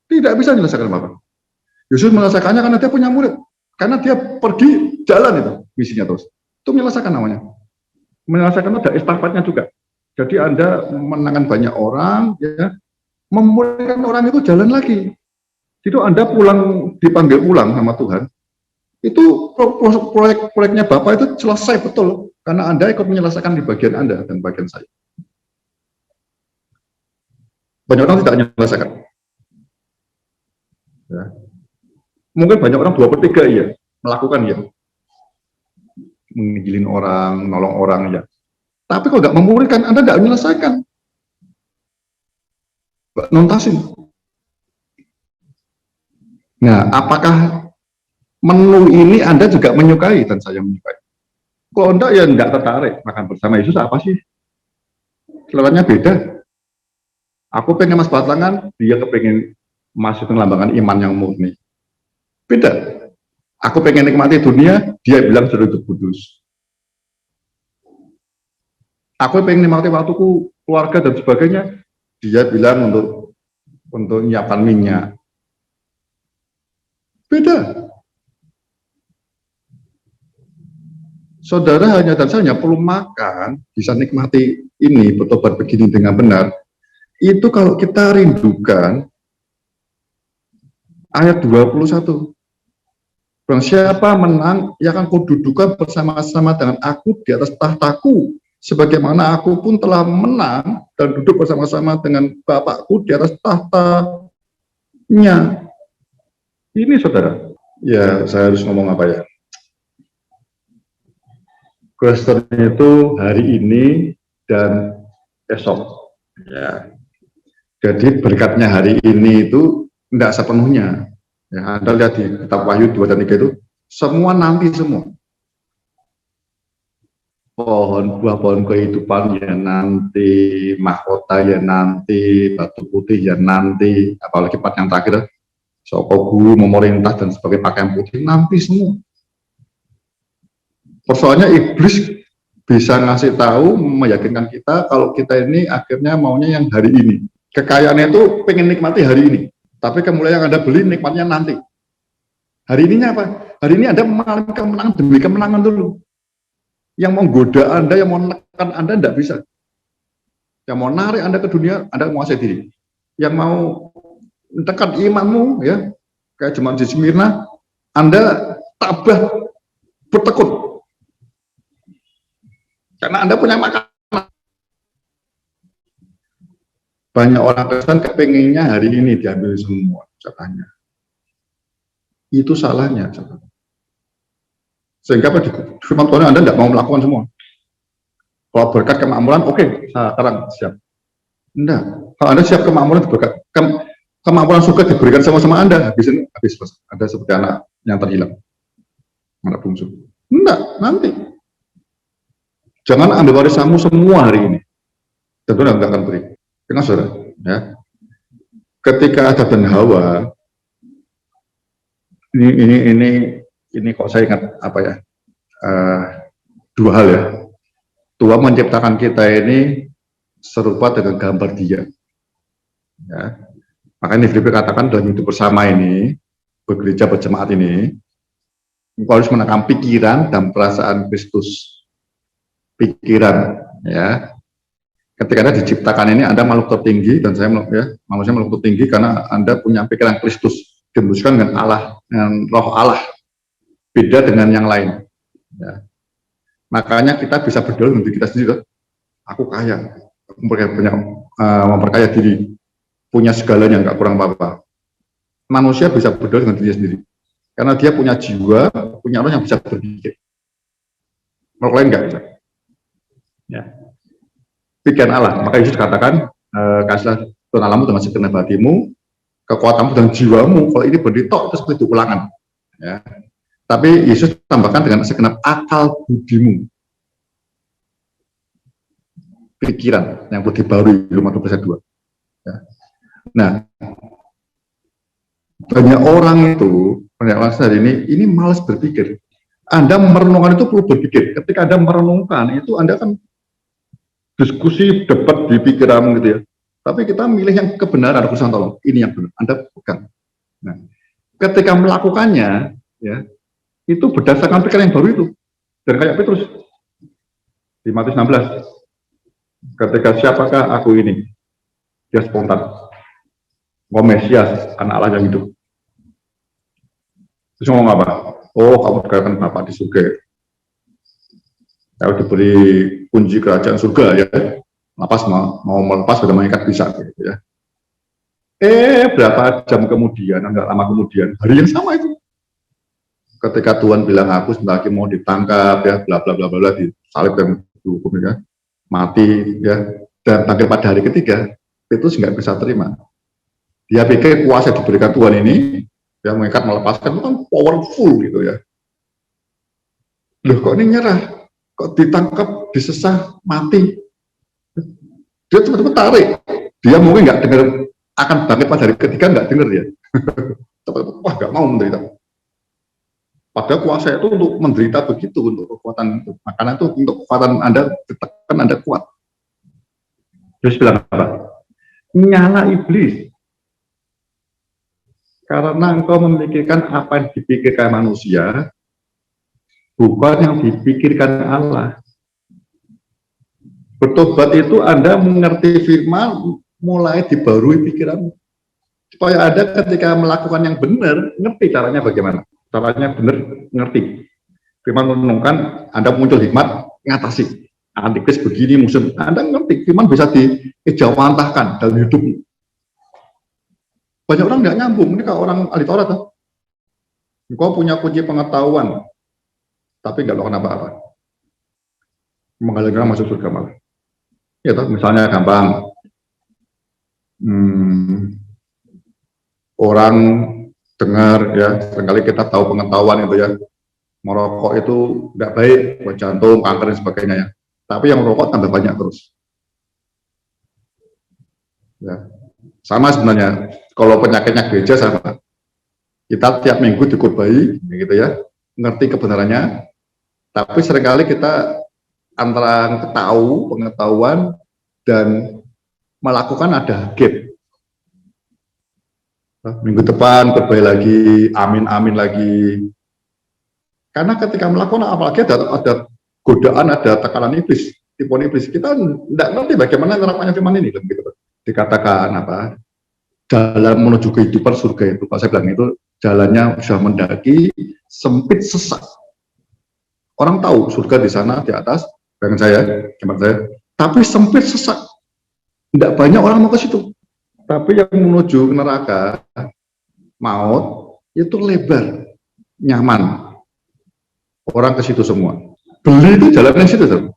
Tidak bisa menyelesaikan apa-apa. Yesus menyelesaikannya karena dia punya murid. Karena dia pergi jalan itu misinya terus. Itu menyelesaikan namanya. Menyelesaikan itu ada estafetnya juga. Jadi Anda menangkan banyak orang, ya, memuridkan orang itu jalan lagi. Jadi Anda dipanggil pulang sama Tuhan, itu proyeknya Bapak itu selesai betul. Karena Anda ikut menyelesaikan di bagian Anda dan bagian saya. Banyak orang tidak menyelesaikan. Ya. Mungkin banyak orang 2 per 3 iya, melakukan ya. Menginjilin orang, nolong orang ya. Tapi kalau nggak memuridkan, Anda nggak menyelesaikan. Nuntasin. Nah, apakah menu ini Anda juga menyukai dan saya menyukai? Kalau enggak ya enggak tertarik makan bersama Yesus apa sih? Kelihatannya beda. Aku pengen mas batangan, dia kepengen masuk ke lambangkan iman yang murni. Beda. Aku pengen nikmati dunia, dia bilang sudah itu kudus. Aku pengen nikmati waktuku, keluarga dan sebagainya, dia bilang untuk nyiapkan minyak. Beda. Saudara hanya dan saya hanya perlu makan, bisa nikmati ini, bertobat begini dengan benar. Itu kalau kita rindukan ayat 21. Barang siapa menang, ia akan kududukan bersama-sama dengan aku di atas tahtaku, sebagaimana aku pun telah menang dan duduk bersama-sama dengan Bapakku di atas tahtanya. Ini saudara. Ya, saya harus ngomong apa ya? Kristen itu hari ini dan esok. Ya. Jadi berkatnya hari ini itu tidak sepenuhnya. Ya, Anda lihat di kitab Wahyu 2 dan 3 itu, semua nanti semua. Buah pohon kehidupan ya nanti, mahkota ya nanti, batu putih ya nanti, apalagi part yang terakhir, soko guru, memerintah dan sebagai pakaian putih, nanti semua. Persoalannya iblis bisa ngasih tahu, meyakinkan kita kalau kita ini akhirnya maunya yang hari ini. Kekayaannya itu pengen nikmati hari ini. Tapi kemudian yang Anda beli nikmatnya nanti. Hari ininya apa? Hari ini Anda mengalami kemenangan demi kemenangan dulu. Yang mau goda Anda, yang mau menekan Anda, tidak bisa. Yang mau narik Anda ke dunia, Anda menguasai diri. Yang mau menekan imanmu, ya, kayak jemaat di Smyrna, Anda tabah bertekun. Karena Anda punya makanan. Banyak orang Kristen kepenginnya hari ini diambil semua, katanya. Itu salahnya. Sehingga pada firman Tuhan Anda tidak mau melakukan semua. Kalau berkat kemakmuran, oke, sekarang siap. Enggak. Kalau Anda siap kemakmuran, berkat kemakmuran surga diberikan sama-sama Anda, habis Anda seperti anak yang terhilang, anak bungsu. Enggak, nanti. Jangan ambil warisanmu semua hari ini. Tentu Anda nggak akan beri. Dengar saudara, ya. Ketika Adam dan Hawa, ini kok saya ingat apa ya? 2 hal ya. Tuhan menciptakan kita ini serupa dengan gambar Dia. Ya. Makanya Filipi katakan dalam hidup bersama ini, bergereja berjemaat ini, engkau harus menangkap pikiran dan perasaan Kristus. Pikiran, ya. Ketika Anda diciptakan ini, Anda makhluk tertinggi dan saya ya, manusia makhluk tertinggi karena Anda punya pikiran Kristus, dihembuskan dengan Allah, dengan Roh Allah, beda dengan yang lain. Ya. Makanya kita bisa berdalil untuk kita sendiri. Aku kaya, aku memperkaya diri, punya segalanya, nggak kurang apa-apa. Manusia bisa berdalil dengan dirinya sendiri. Karena dia punya jiwa, punya roh yang bisa berpikir. Orang lain nggak bisa. Ya. Pikiran Allah. Maka Yesus katakan, kasihlah Tuhan Allahmu dengan segenap hatimu, kekuatanmu dan jiwamu. Kalau ini berditok itu seperti ulangan. Ya. Tapi Yesus tambahkan dengan segenap akal budimu. Pikiran yang perlu dibarui, Roma 12:2. Ya. Nah, banyak orang hari ini malas berpikir. Anda merenungkan itu perlu berpikir. Ketika Anda merenungkan itu, Anda kan diskusi, debat di pikiran gitu ya. Tapi kita milih yang kebenaran, Gusti tolong. Ini yang benar, Anda pegang. Nah, ketika melakukannya, ya, itu berdasarkan pikiran yang baru itu. Dan kayak Petrus di Matius 16. Ketika siapakah aku ini? Dia spontan. Mesias, anak Allah yang hidup. Terus ngomong apa? Oh, kamu dikatakan Bapak di surga. Kalau diberi kunci kerajaan surga ya, mau melepas sudah mengikat bisa gitu ya. Berapa jam kemudian, enggak lama kemudian, hari yang sama itu. Ketika Tuhan bilang aku sebentar lagi mau ditangkap ya, bla bla bla bla, disalib dan dihukum ya, mati ya, dan tanggal pada hari ketiga, Petrus nggak bisa terima. Dia pikir kuasa diberikan Tuhan ini, ya mengikat melepaskan itu kan powerful gitu ya. Loh kok ini nyerah? Kok ditangkap, disesah, mati? Dia cepat-cepat tarik. Dia mungkin nggak dengar akan bangkit pada hari ketiga, nggak dengar dia. Cepat-cepat, wah nggak mau menderita. Padahal kuasa itu untuk menderita begitu, untuk kekuatan itu. Makanya itu untuk kekuatan Anda, ditekan Anda kuat. Terus bilang apa? Nyala iblis. Karena engkau memikirkan apa yang dipikirkan manusia, bukan yang dipikirkan Allah. Bertobat itu Anda mengerti firman, mulai dibarui pikiran. Supaya Anda ketika melakukan yang benar, ngerti caranya bagaimana. Caranya benar, ngerti. Firman menunjukkan Anda muncul hikmat, ngatasi. Antikris begini, musuh. Anda ngerti, firman bisa dijawantahkan dalam hidupmu. Banyak orang nggak nyambung, ini kalau orang ahli Taurat. Engkau punya kunci pengetahuan, tapi nggak lakukan apa-apa. Menghalangi orang masuk surga malah. Ya, toh, misalnya gampang. Orang dengar ya, seringkali kita tahu pengetahuan itu ya, merokok itu nggak baik buat jantung, kanker dan sebagainya ya. Tapi yang merokok tambah banyak terus. Ya. Sama sebenarnya, kalau penyakitnya gereja sama. Kita tiap minggu dikhotbahi, gitu ya, ngerti kebenarannya, tapi seringkali kita antara tahu, pengetahuan, dan melakukan ada gap. Minggu depan khotbah lagi, amin lagi. Karena ketika melakukan, apalagi ada godaan, ada tekanan iblis, tipuan iblis, kita tidak ngerti bagaimana nerapkannya firman ini, gitu. Dikatakan apa? Jalan menuju kehidupan surga itu, Pak saya bilang itu jalannya sudah mendaki, sempit, sesak. Orang tahu surga di sana di atas, dengan saya, hemat saya, tapi sempit, sesak. Tidak banyak orang mau ke situ. Tapi yang menuju neraka, maut, itu lebar, nyaman. Orang ke situ semua. Beli itu jalannya situ, teman.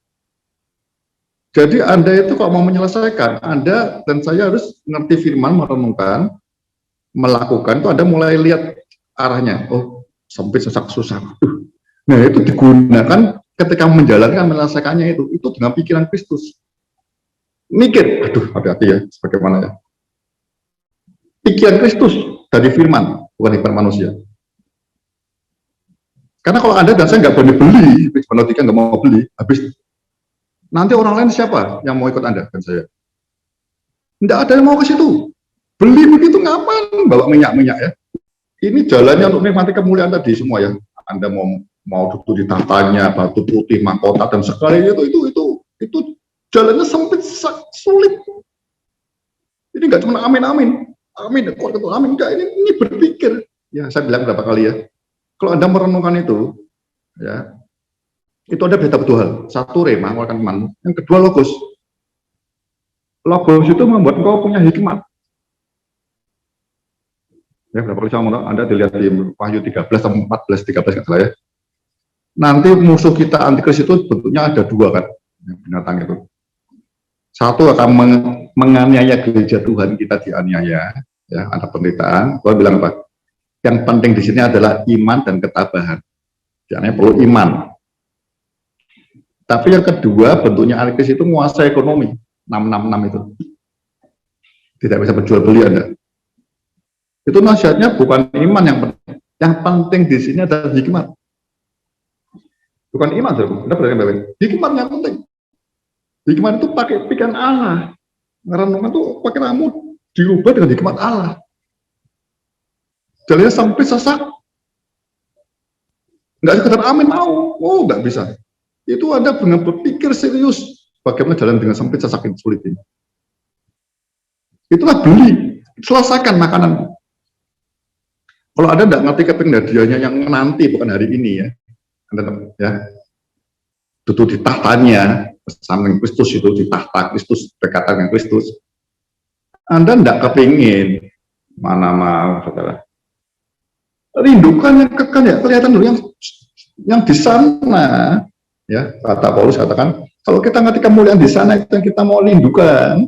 Jadi Anda itu kalau mau menyelesaikan, Anda dan saya harus ngerti firman, merenungkan, melakukan, itu Anda mulai lihat arahnya. Oh, sempit, sesak, susah. Nah, itu digunakan ketika menjalankan, menyelesaikannya itu dengan pikiran Kristus. Mikir, aduh, hati-hati ya, sebagaimana ya. Pikiran Kristus dari firman, bukan hikmat manusia. Karena kalau Anda dan saya nggak boleh beli, penelitian nggak mau beli, habis nanti orang lain siapa yang mau ikut Anda dan saya? Tidak ada yang mau ke situ. Beli begitu ngapain? Bawa minyak-minyak ya. Ini jalannya untuk menikmati kemuliaan tadi semua ya. Anda mau duduk di tahtanya, batu putih, mahkota dan sekali itu jalannya sempit, sulit. Ini nggak cuma amin, ketua amin, enggak. Ini berpikir. Ya saya bilang berapa kali ya. Kalau Anda merenungkan itu, ya Itu ada beda dua hal. Satu rema, mengeluarkan imanmu. Yang kedua logos. Logos itu membuat engkau punya hikmat. Ya, berapa kali saya ngomong, Anda dilihat di Wahyu 13 atau 14, 13 nggak salah ya. Nanti musuh kita antikris itu bentuknya ada dua kan, binatang itu. Satu akan menganiaya gereja Tuhan, kita dianiaya, ya, ada penderitaan. Tuhan bilang apa? Yang penting di sini adalah iman dan ketabahan. Jangan perlu iman. Tapi yang kedua, bentuknya antikris itu menguasai ekonomi, 666 itu. Tidak bisa berjual beli Anda. Itu nasihatnya bukan iman yang penting. Yang penting di sini adalah hikmat. Bukan iman, Anda perhatikan. Hikmat yang penting. Hikmat itu pakai pikiran Allah. Renungan itu pakai rambut dirubah dengan hikmat Allah. Jalannya sampai sesak. Nggak sekedar amin mau. Oh, nggak bisa. Itu Anda dengan berpikir serius bagaimana jalan dengan sempit sesak yang sulit ini. Itulah beli. Selesaikan makanan. Kalau Anda tidak ngerti kepentingannya yang nanti, bukan hari ini ya, Anda ya, duduk di tahtanya bersama dengan Kristus, itu di tahta Kristus, dekatan dengan Kristus. Anda tidak kepingin, mana mau, saudara. Rindukan yang kekal ya, kelihatan dulu yang di sana, ya, kata Paulus katakan, kalau kita ngerti kemuliaan di sana, itu yang kita mau rindukan.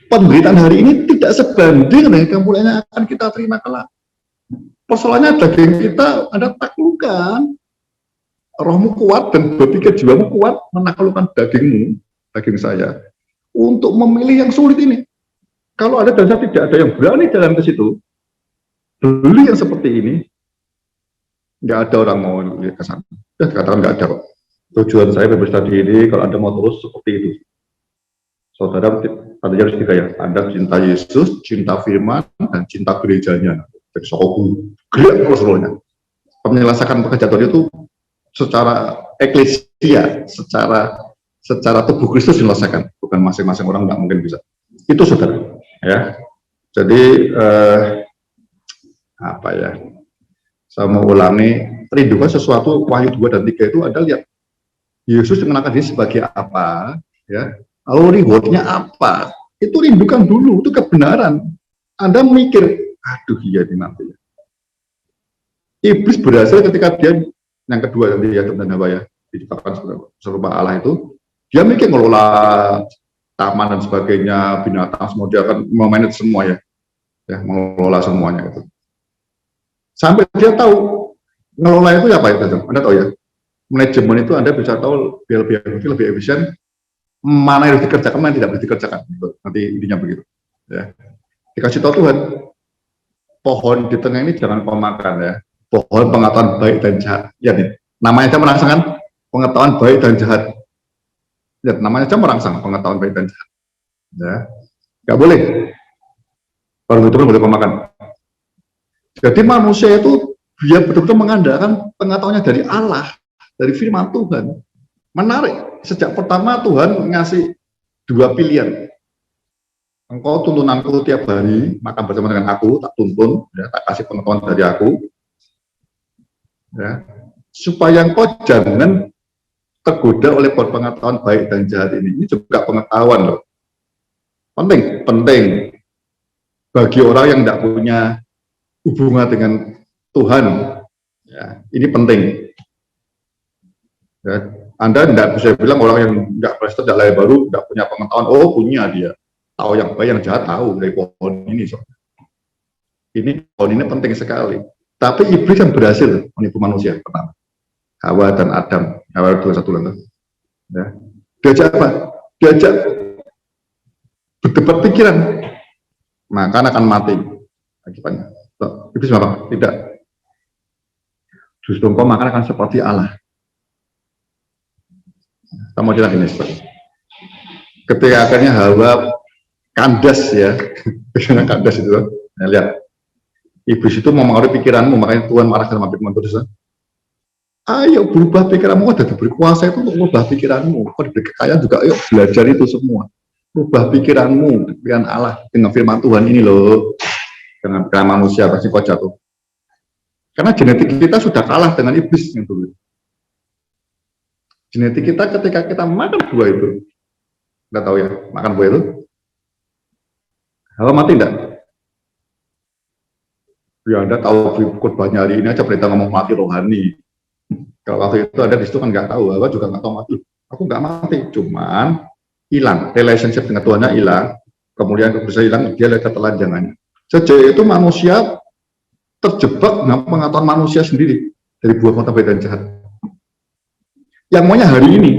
Penderitaan hari ini tidak sebanding dengan kemuliaan yang akan kita terima kelak. Persoalannya daging kita ada taklukan, rohmu kuat dan berpikir jiwamu kuat menaklukkan dagingmu, daging saya, untuk memilih yang sulit ini. Kalau ada dan tidak ada yang berani jalan ke situ, beli yang seperti ini, nggak ada orang mau ke sana. Ya, katakan nggak ada kok. Tujuan saya Bible Study ini, kalau Anda mau terus seperti itu. Saudara, tadinya harus tiga ya. Anda cinta Yesus, cinta firman, dan cinta gerejanya. Jadi soal gelap seluruhnya. Menyelesaikan pekerjaan itu secara eklesia, secara tubuh Kristus diselesaikan. Bukan masing-masing orang nggak mungkin bisa. Itu saudara. Ya. Jadi apa ya? Saya mau ulangi. Rindukan sesuatu. Wahyu 2 dan 3 itu Anda lihat. Yesus mengenalkan diri sebagai apa? Ya. Lalu rewardnya apa? Itu rindukan dulu, itu kebenaran. Anda mikir, aduh iya ini nanti. Iblis berhasil ketika dia, yang kedua nanti ya dan Hawa ya, diciptakan serupa Allah itu, dia mikir ngelola taman dan sebagainya, binatang semua, dia akan memanage semua ya, mengelola semuanya itu. Sampai dia tahu, ngelola itu apa ya, Anda tahu ya, manajemen itu Anda bisa tahu biar lebih efisien, mana yang harus dikerjakan, mana yang tidak harus dikerjakan. Nanti intinya begitu. Ya. Dikasih tahu Tuhan, pohon di tengah ini jangan kau makan ya. Pohon pengetahuan baik dan jahat. Ya nih, namanya aja merangsang pengetahuan baik dan jahat. Ya, namanya aja merangsang pengetahuan baik dan jahat. Ya, nggak boleh. Baru itu boleh kau makan. Jadi manusia itu dia betul-betul mengandalkan pengetahuannya dari Allah, dari firman Tuhan. Menarik, sejak pertama Tuhan ngasih dua pilihan. Engkau tuntunanku tiap hari, makan bersama dengan aku, tak tuntun, ya, tak kasih pengetahuan dari aku. Ya, supaya engkau jangan tergoda oleh pengetahuan baik dan jahat ini. Ini juga pengetahuan loh. Penting. Bagi orang yang tidak punya hubungan dengan Tuhan, ya, ini penting. Ya, Anda tidak bisa bilang orang yang tidak Kristen, tidak lahir baru, tidak punya pengetahuan. Oh, punya dia. Tahu yang baik, yang jahat, tahu dari pohon ini. So. Pohon ini penting sekali. Tapi iblis yang berhasil menipu manusia pertama. Hawa dan Adam. Hawa 21 lantas. Ya. Diajak apa? Diajak berdebat pikiran. Makan akan mati. Akibatnya. Iblis apa? Tidak. Justru engkau makan akan seperti Allah. Kita mau jelas ini, ketika akhirnya Hawa kandas ya, kandas itu, nah, lihat, iblis itu mempengaruhi pikiranmu, makanya Tuhan marah sama firman Tuhan. Ayo berubah pikiranmu, ada diberi kuasa itu untuk merubah pikiranmu, kau diberi kekayaan juga, ayo belajar itu semua, rubah pikiranmu, pikiran Allah dengan firman Tuhan ini loh, dengan pikiran manusia pasti kau jatuh. Karena genetik kita sudah kalah dengan iblis yang dulu. Genetik kita ketika kita makan buah itu, kita tahu ya, makan buah itu, apa mati enggak? Ya Anda tahu khotbahnya hari ini aja berita ngomong mati rohani. Kalau waktu itu ada di situ kan nggak tahu, aku juga nggak tahu mati. Aku nggak mati, cuman hilang, relationship dengan Tuhannya hilang, kemudian bisa hilang, dia lihat ketelanjangannya. Sejak itu manusia terjebak dengan pengetahuan manusia sendiri dari buah mata baik dan jahat. Yang maunya hari ini,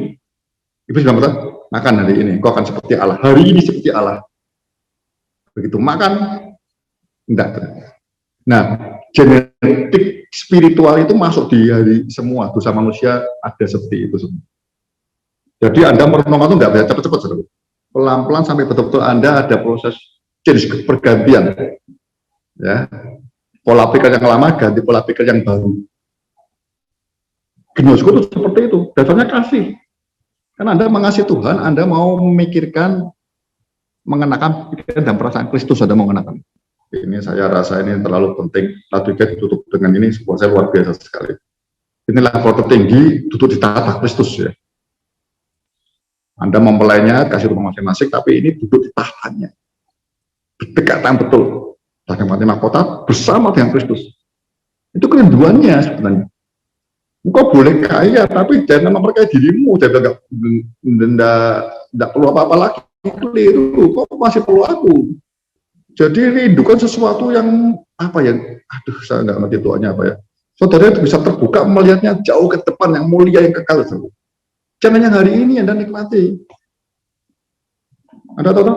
Iblis bilang makan hari ini, kau akan seperti Allah. Hari ini seperti Allah. Begitu makan, enggak. Nah, genetik spiritual itu masuk di hari semua dosa manusia ada seperti itu semua. Jadi Anda merenungkan itu nggak bisa cepat-cepat, pelan-pelan sampai betul-betul Anda ada proses change, pergantian, ya, pola pikir yang lama ganti pola pikir yang baru. Gnosku itu seperti itu, dasarnya kasih. Karena Anda mengasihi Tuhan, Anda mau memikirkan, mengenakan pikiran dan perasaan Kristus, Anda mau mengenakan. Ini saya rasa ini terlalu penting. Laduga ditutup dengan ini, buat saya luar biasa sekali. Ini level tertinggi, duduk di tahta Kristus ya. Anda mempelainya, kasih rumah masing-masing, tapi ini duduk di tahtanya. Berdekatan betul. Bagaimana mahkota bersama dengan Kristus. Itu kerinduannya sebenarnya. Engkau boleh kaya, tapi jangan memperkaya dirimu. Jangan tidak perlu apa-apa lagi. Keliru, kok masih perlu aku. Jadi rindukan sesuatu yang apa ya? Aduh, saya nggak ngerti doanya apa ya. Saudara itu bisa terbuka melihatnya jauh ke depan, yang mulia, yang kekal. Jangan yang hari ini Anda nikmati. Anda tahu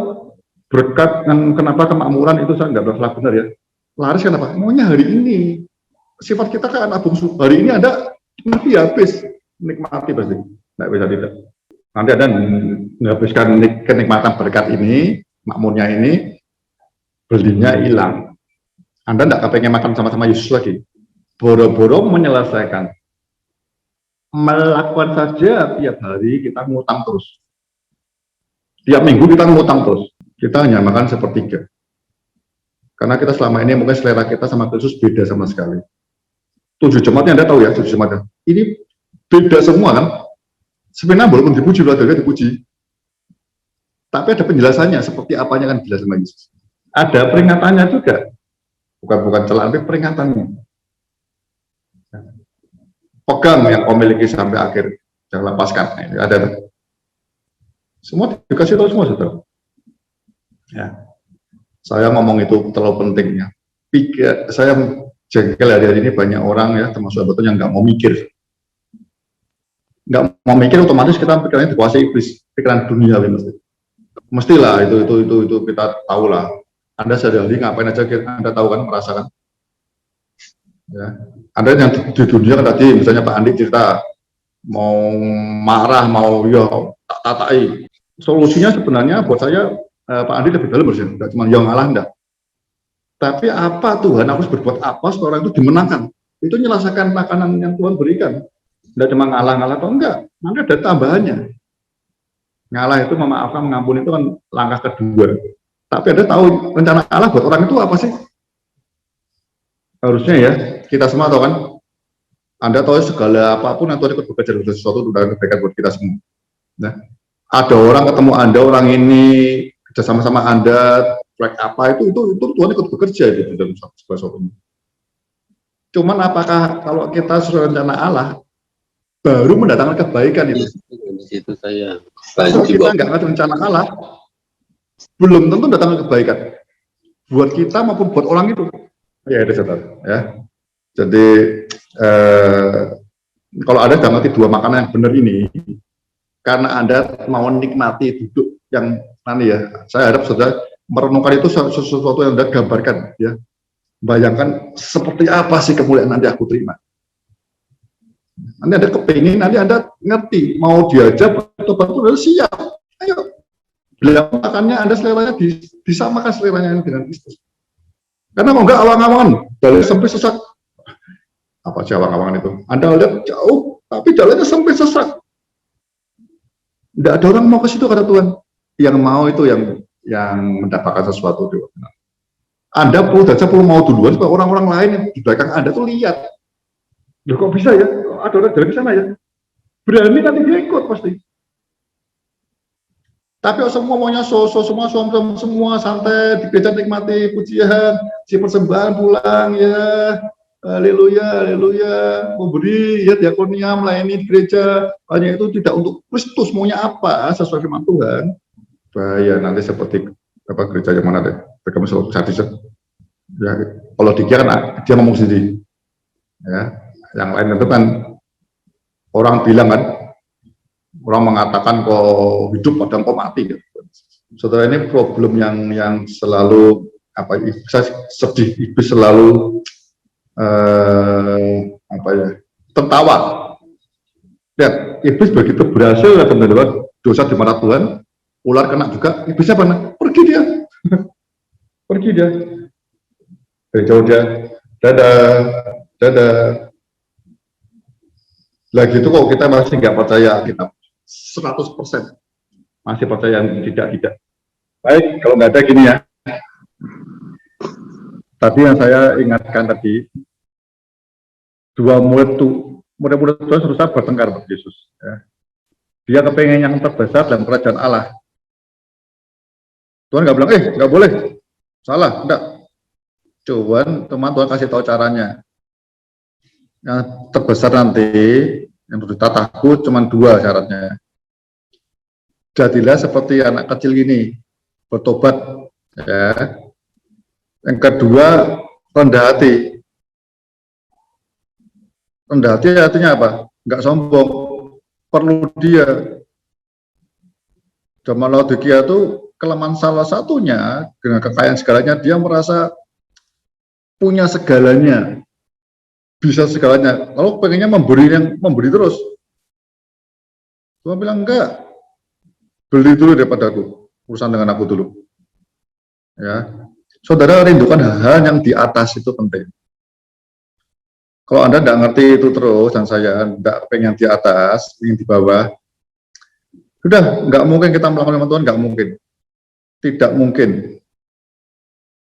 berkat yang kenapa kemakmuran itu saya nggak bersalah benar ya. Laris kenapa? Maunya hari ini. Sifat kita kan abung hari ini Anda nikmati habis, nikmati pasti. Nggak bisa tidak. Nanti Anda menghabiskan kenikmatan berkat ini, makmurnya ini, belinya hilang. Anda tidak kepengen makan sama-sama Yesus lagi. Boro-boro menyelesaikan. Melakukan saja tiap hari kita ngutang terus. Tiap minggu kita ngutang terus. Kita hanya makan sepertiga. Karena kita selama ini mungkin selera kita sama Kristus beda sama sekali. 7 jemaatnya Anda tahu ya, 7 jemaatnya. Ini beda semua kan. Sebenarnya walaupun dipuji, dipuji. Tapi ada penjelasannya, seperti apanya kan jelas sama Yesus. Ada peringatannya juga, bukan celaan, tapi peringatannya. Pegang yang kau miliki sampai akhir, jangan lepaskan. Nah, ada semua dikasih tahu semua, saudara. Ya, saya ngomong itu terlalu penting ya. Saya jengkel hari ini banyak orang ya, termasuk betul yang nggak mau mikir. Nggak mau mikir, otomatis kita pikirannya dikuasai iblis, pikiran dunia mesti. Mestilah itu kita tahu lah. Anda sehari-hari ngapain aja, Anda tahu kan, merasakan. Ya. Anda yang di dunia kan tadi, misalnya Pak Andi cerita, mau marah, mau ya tak tatai. Solusinya sebenarnya buat saya, Pak Andi lebih dalam bersih, tidak cuma yang ngalah, enggak. Tapi apa Tuhan harus berbuat apa supaya orang itu dimenangkan? Itu menyelesaikan makanan yang Tuhan berikan. Tidak cuma ngalah-ngalah atau enggak, nanti ada tambahannya. Ngalah itu memaafkan, mengampuni itu kan langkah kedua. Tapi Anda tahu rencana Allah buat orang itu apa sih? Harusnya ya, kita semua tahu kan. Anda tahu segala apapun yang Tuhan ikut bekerja dalam sesuatu sudah kebaikan buat kita semua. Nah, ada orang ketemu Anda, orang ini kerja sama-sama Anda, proyek apa itu Tuhan ikut bekerja gitu dalam sesuatu. Cuman apakah kalau kita sesuai rencana Allah baru mendatangkan kebaikan itu? Di situ saya. Kalau kita nggak ada rencana Allah, belum tentu datangkan kebaikan buat kita maupun buat orang itu. Ya, itu saudara. Ya. Jadi kalau Anda sudah ngerti dua makanan yang benar ini, karena Anda mau nikmati duduk yang nanti ya, saya harap saudara merenungkan itu sesuatu yang Anda gambarkan ya. Bayangkan seperti apa sih kemuliaan nanti aku terima. Nanti Anda kepingin, nanti Anda ngerti mau diajak betul-betul siap. Ayo. Bila makannya Anda seleranya disamakan seleranya dengan Kristus. Karena mau enggak awang-awangan, jalannya sempit sesak. Apa sih awang-awangan itu? Anda lihat jauh, tapi jalannya sempit sesak. Tidak ada orang mau ke situ kata Tuhan. Yang mau itu yang mendapatkan sesuatu. Anda perlu mau duluan supaya orang-orang lain yang di belakang Anda tuh lihat. Loh kok bisa ya? Ada orang jalan ke sana ya? berani nanti dia ikut pasti. Tapi semua maunya semua santai, di gereja nikmati pujian, si persembahan pulang ya, haleluya, haleluya, memberi ya diakonia, melayani di gereja, hanya itu tidak untuk Kristus, maunya apa sesuai firman Tuhan. Bahaya nanti seperti apa gereja yang mana deh, mereka selalu sadis. Ya, kalau dia kan dia ngomong sendiri, ya, yang lain itu kan orang bilang kan. Orang mengatakan kok hidup padahal kok mati. Gitu. Saudara, ini problem yang selalu apa? Saya sedih, iblis selalu apa ya? Tertawa. Lihat, iblis begitu berhasil ya teman-teman, dosa di mata Tuhan, ular kena juga, iblisnya mana? Pergi dia, pergi dia. Dari jauh dia, dadah, dadah. Lagi itu kok kita masih nggak percaya kita 100% masih percaya tidak. Baik, kalau nggak ada gini ya. Tadi yang saya ingatkan tadi, dua murid Tuhan susah bertengkar dengan Yesus. Ya. Dia kepengen yang terbesar dalam kerajaan Allah. Tuhan nggak bilang, nggak boleh, salah, enggak. Teman-teman kasih tahu caranya. Yang terbesar nanti, yang kita takut cuma dua syaratnya. Jadilah seperti anak kecil gini, bertobat. Ya. Yang kedua, rendah hati. Rendah hati artinya apa? Enggak sombong. Perlu dia. Zaman Laodikia itu kelemahan salah satunya, dengan kekayaan segalanya, dia merasa punya segalanya. Bisa segalanya. Lalu pengennya memberi terus. Tuhan bilang, enggak. Beli dulu daripada aku. Urusan dengan aku dulu. Ya. Saudara rindukan hal-hal yang di atas itu penting. Kalau Anda tidak ngerti itu terus, dan saya tidak pengen di atas, ingin di bawah, sudah, nggak mungkin kita melakukan firman Tuhan, nggak mungkin. Tidak mungkin.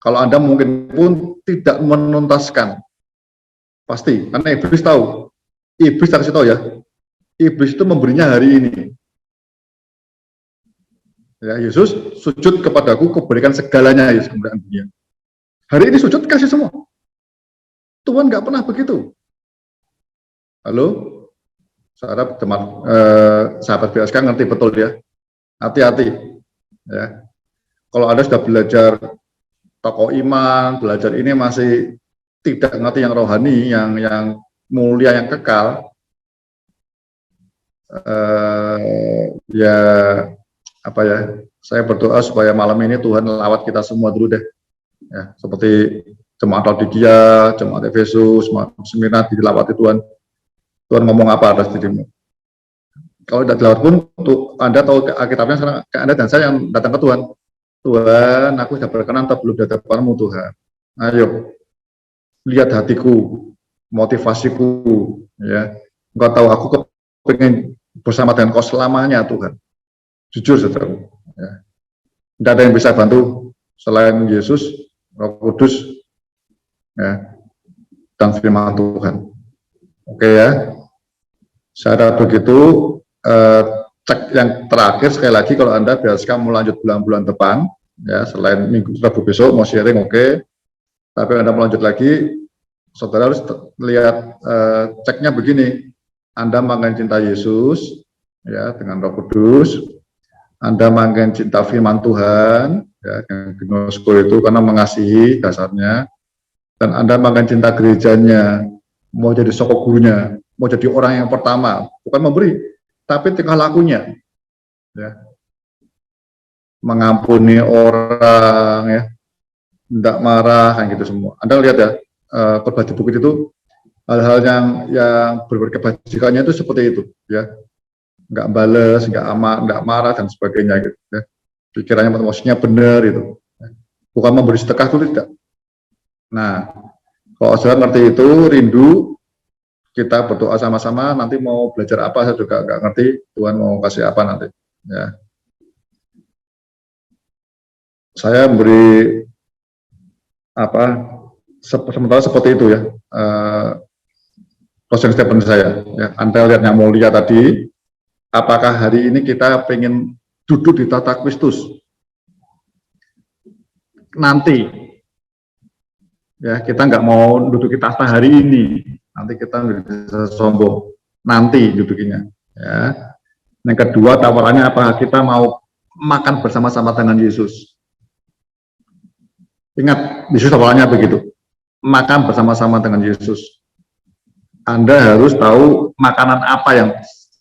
Kalau Anda mungkin pun tidak menuntaskan. Pasti, karena iblis tahu. Iblis kasih tahu ya. Iblis itu memberinya hari ini. Ya, Yesus sujud kepadaku, kuberikan segalanya, Yesus kemudian dunia. Hari ini sujud kasih semua. Tuhan nggak pernah begitu. Halo, sahabat BSK ngerti betul ya. Hati-hati. Ya. Kalau Anda sudah belajar tokoh iman, belajar ini masih tidak ngerti yang rohani, yang mulia, yang kekal, ya apa ya? Saya berdoa supaya malam ini Tuhan lawat kita semua dulu deh. Ya, seperti jemaat Laodikia, jemaat Efesus, jemaat Smyrna dilawati Tuhan. Tuhan ngomong apa atas dirimu? Kalau tidak dilawat pun, Anda tahu Alkitabnya sekarang, Anda dan saya yang datang ke Tuhan. Tuhan, aku sudah berkenan atau belum di hadapan-Mu Tuhan. Ayo, lihat hatiku, motivasiku, ya. Engkau tahu aku pengen bersama dengan Kau selamanya Tuhan. Jujur saudara. Ya. Tidak ada yang bisa bantu selain Yesus, Roh Kudus, ya, dan firman Tuhan. Oke ya. Saya begitu. Cek yang terakhir sekali lagi, kalau Anda biasanya mau lanjut bulan-bulan depan, ya selain minggu Rabu besok mau sharing, oke. Tapi Anda mau lanjut lagi, saudara harus lihat ceknya begini. Anda makin cinta Yesus, ya dengan Roh Kudus. Anda makin cinta firman Tuhan, ya yang gnosko itu karena mengasihi dasarnya. Dan Anda makin cinta gerejanya, mau jadi sokok gurunya, mau jadi orang yang pertama, bukan memberi, tapi tingkah lakunya, ya, mengampuni orang, ya, tidak marah, kan gitu semua. Anda lihat ya, berbagi buku itu hal-hal yang berkebajikannya itu seperti itu, ya, nggak bales, nggak marah dan sebagainya, gitu. Ya. Pikirannya, maksudnya benar itu, bukan memberi sedekah itu tidak. Nah, kalau saudara ngerti itu, rindu. Kita berdoa sama-sama, nanti mau belajar apa saya juga nggak ngerti, Tuhan mau kasih apa nanti. Ya. Saya beri apa sementara seperti itu ya. closing statement saya. Ya, Anda lihat yang mulia tadi, apakah hari ini kita pengen duduk di tata Kristus? Nanti, ya kita nggak mau duduk di tahta hari ini, nanti kita bisa sombong. Nanti dudukinya. Ya. Yang kedua, tawarannya apakah kita mau makan bersama-sama dengan Yesus? Ingat, Yesus tawarannya begitu. Makan bersama-sama dengan Yesus. Anda harus tahu makanan apa yang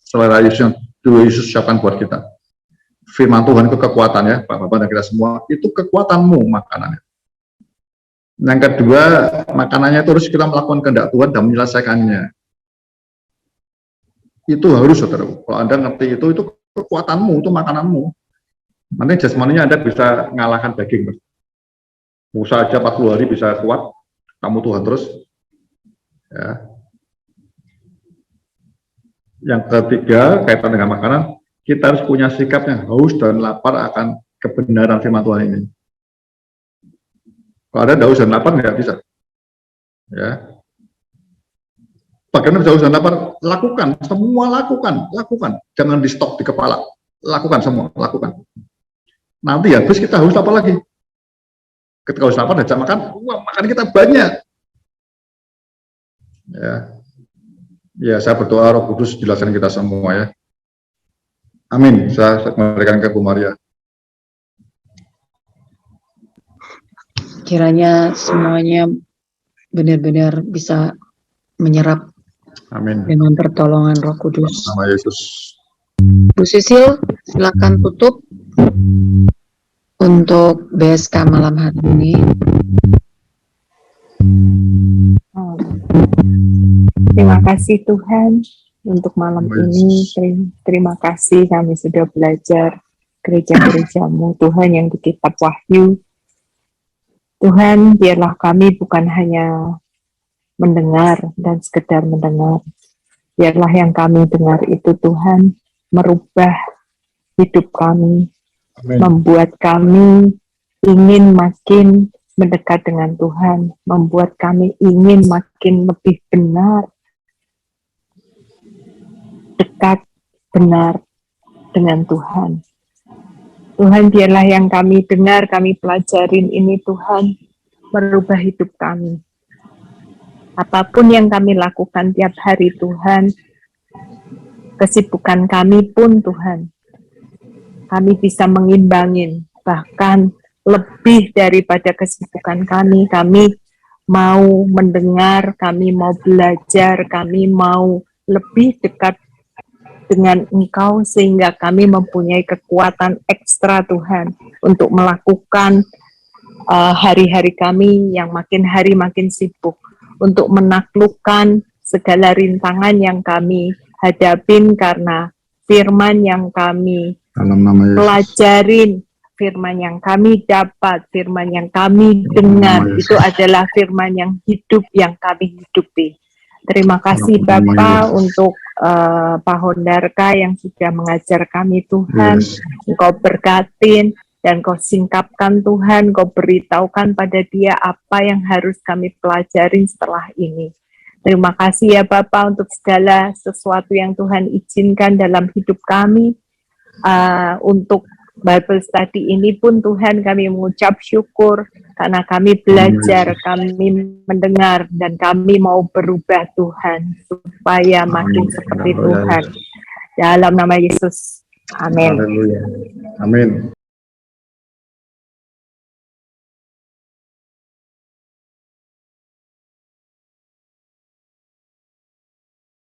selera Yesus siapkan buat kita. Firman Tuhan itu kekuatan ya, Bapak-Bapak dan kita semua, itu kekuatanmu makanannya. Yang kedua, makanannya itu harus kita melakukan kehendak Tuhan dan menyelesaikannya. Itu harus, saudara. Kalau Anda ngerti itu kekuatanmu, itu makananmu. Nanti jasmaninya Anda bisa ngalahkan daging. Musa aja 40 hari bisa kuat, kamu Tuhan terus. Ya. Yang ketiga, kaitan dengan makanan, kita harus punya sikap yang haus dan lapar akan kebenaran firman Tuhan ini. Kalau ada haus dan lapar, nggak bisa. Ya. Bagaimana bisa haus dan lapar? Lakukan, semua lakukan. Jangan di stok di kepala. Lakukan semua, lakukan. Nanti habis kita haus lapar lagi. Ketika haus lapar, ajak makan, wah, makan kita banyak. Ya, saya berdoa Roh Kudus jelaskan kita semua ya. Amin. Saya kembalikan ke Bu Maria. Kiranya semuanya benar-benar bisa menyerap. Amin. Dengan pertolongan Roh Kudus. Nama Yesus. Bu Sisil, silakan tutup untuk BSK malam hari ini. Terima kasih Tuhan untuk malam ini. Terima kasih kami sudah belajar gereja-gerejamu Tuhan yang di kitab Wahyu. Tuhan, biarlah kami bukan hanya mendengar dan sekedar mendengar. Biarlah yang kami dengar itu Tuhan merubah hidup kami. Amen. Membuat kami ingin makin mendekat dengan Tuhan, membuat kami ingin makin lebih benar, dekat, benar dengan Tuhan. Tuhan, biarlah yang kami dengar, kami pelajarin ini Tuhan, merubah hidup kami. Apapun yang kami lakukan tiap hari Tuhan, kesibukan kami pun Tuhan, kami bisa mengimbangin, bahkan lebih daripada kesibukan kami mau mendengar, kami mau belajar, kami mau lebih dekat dengan Engkau sehingga kami mempunyai kekuatan ekstra Tuhan untuk melakukan hari-hari kami yang makin hari makin sibuk, untuk menaklukkan segala rintangan yang kami hadapin karena firman yang kami pelajarin, firman yang kami dapat, firman yang kami dengar, itu adalah firman yang hidup yang kami hidupi. Terima kasih Bapa untuk Pak Hondarka yang sudah mengajar kami Tuhan. Engkau berkatin dan Kau singkapkan Tuhan, Kau beritahukan pada dia apa yang harus kami pelajarin setelah ini. Terima kasih ya Bapa untuk segala sesuatu yang Tuhan izinkan dalam hidup kami. Untuk Bible study ini pun Tuhan kami mengucap syukur karena kami belajar, kami mendengar, dan kami mau berubah Tuhan supaya makin seperti Tuhan. Dalam nama Yesus. Amin. Amin.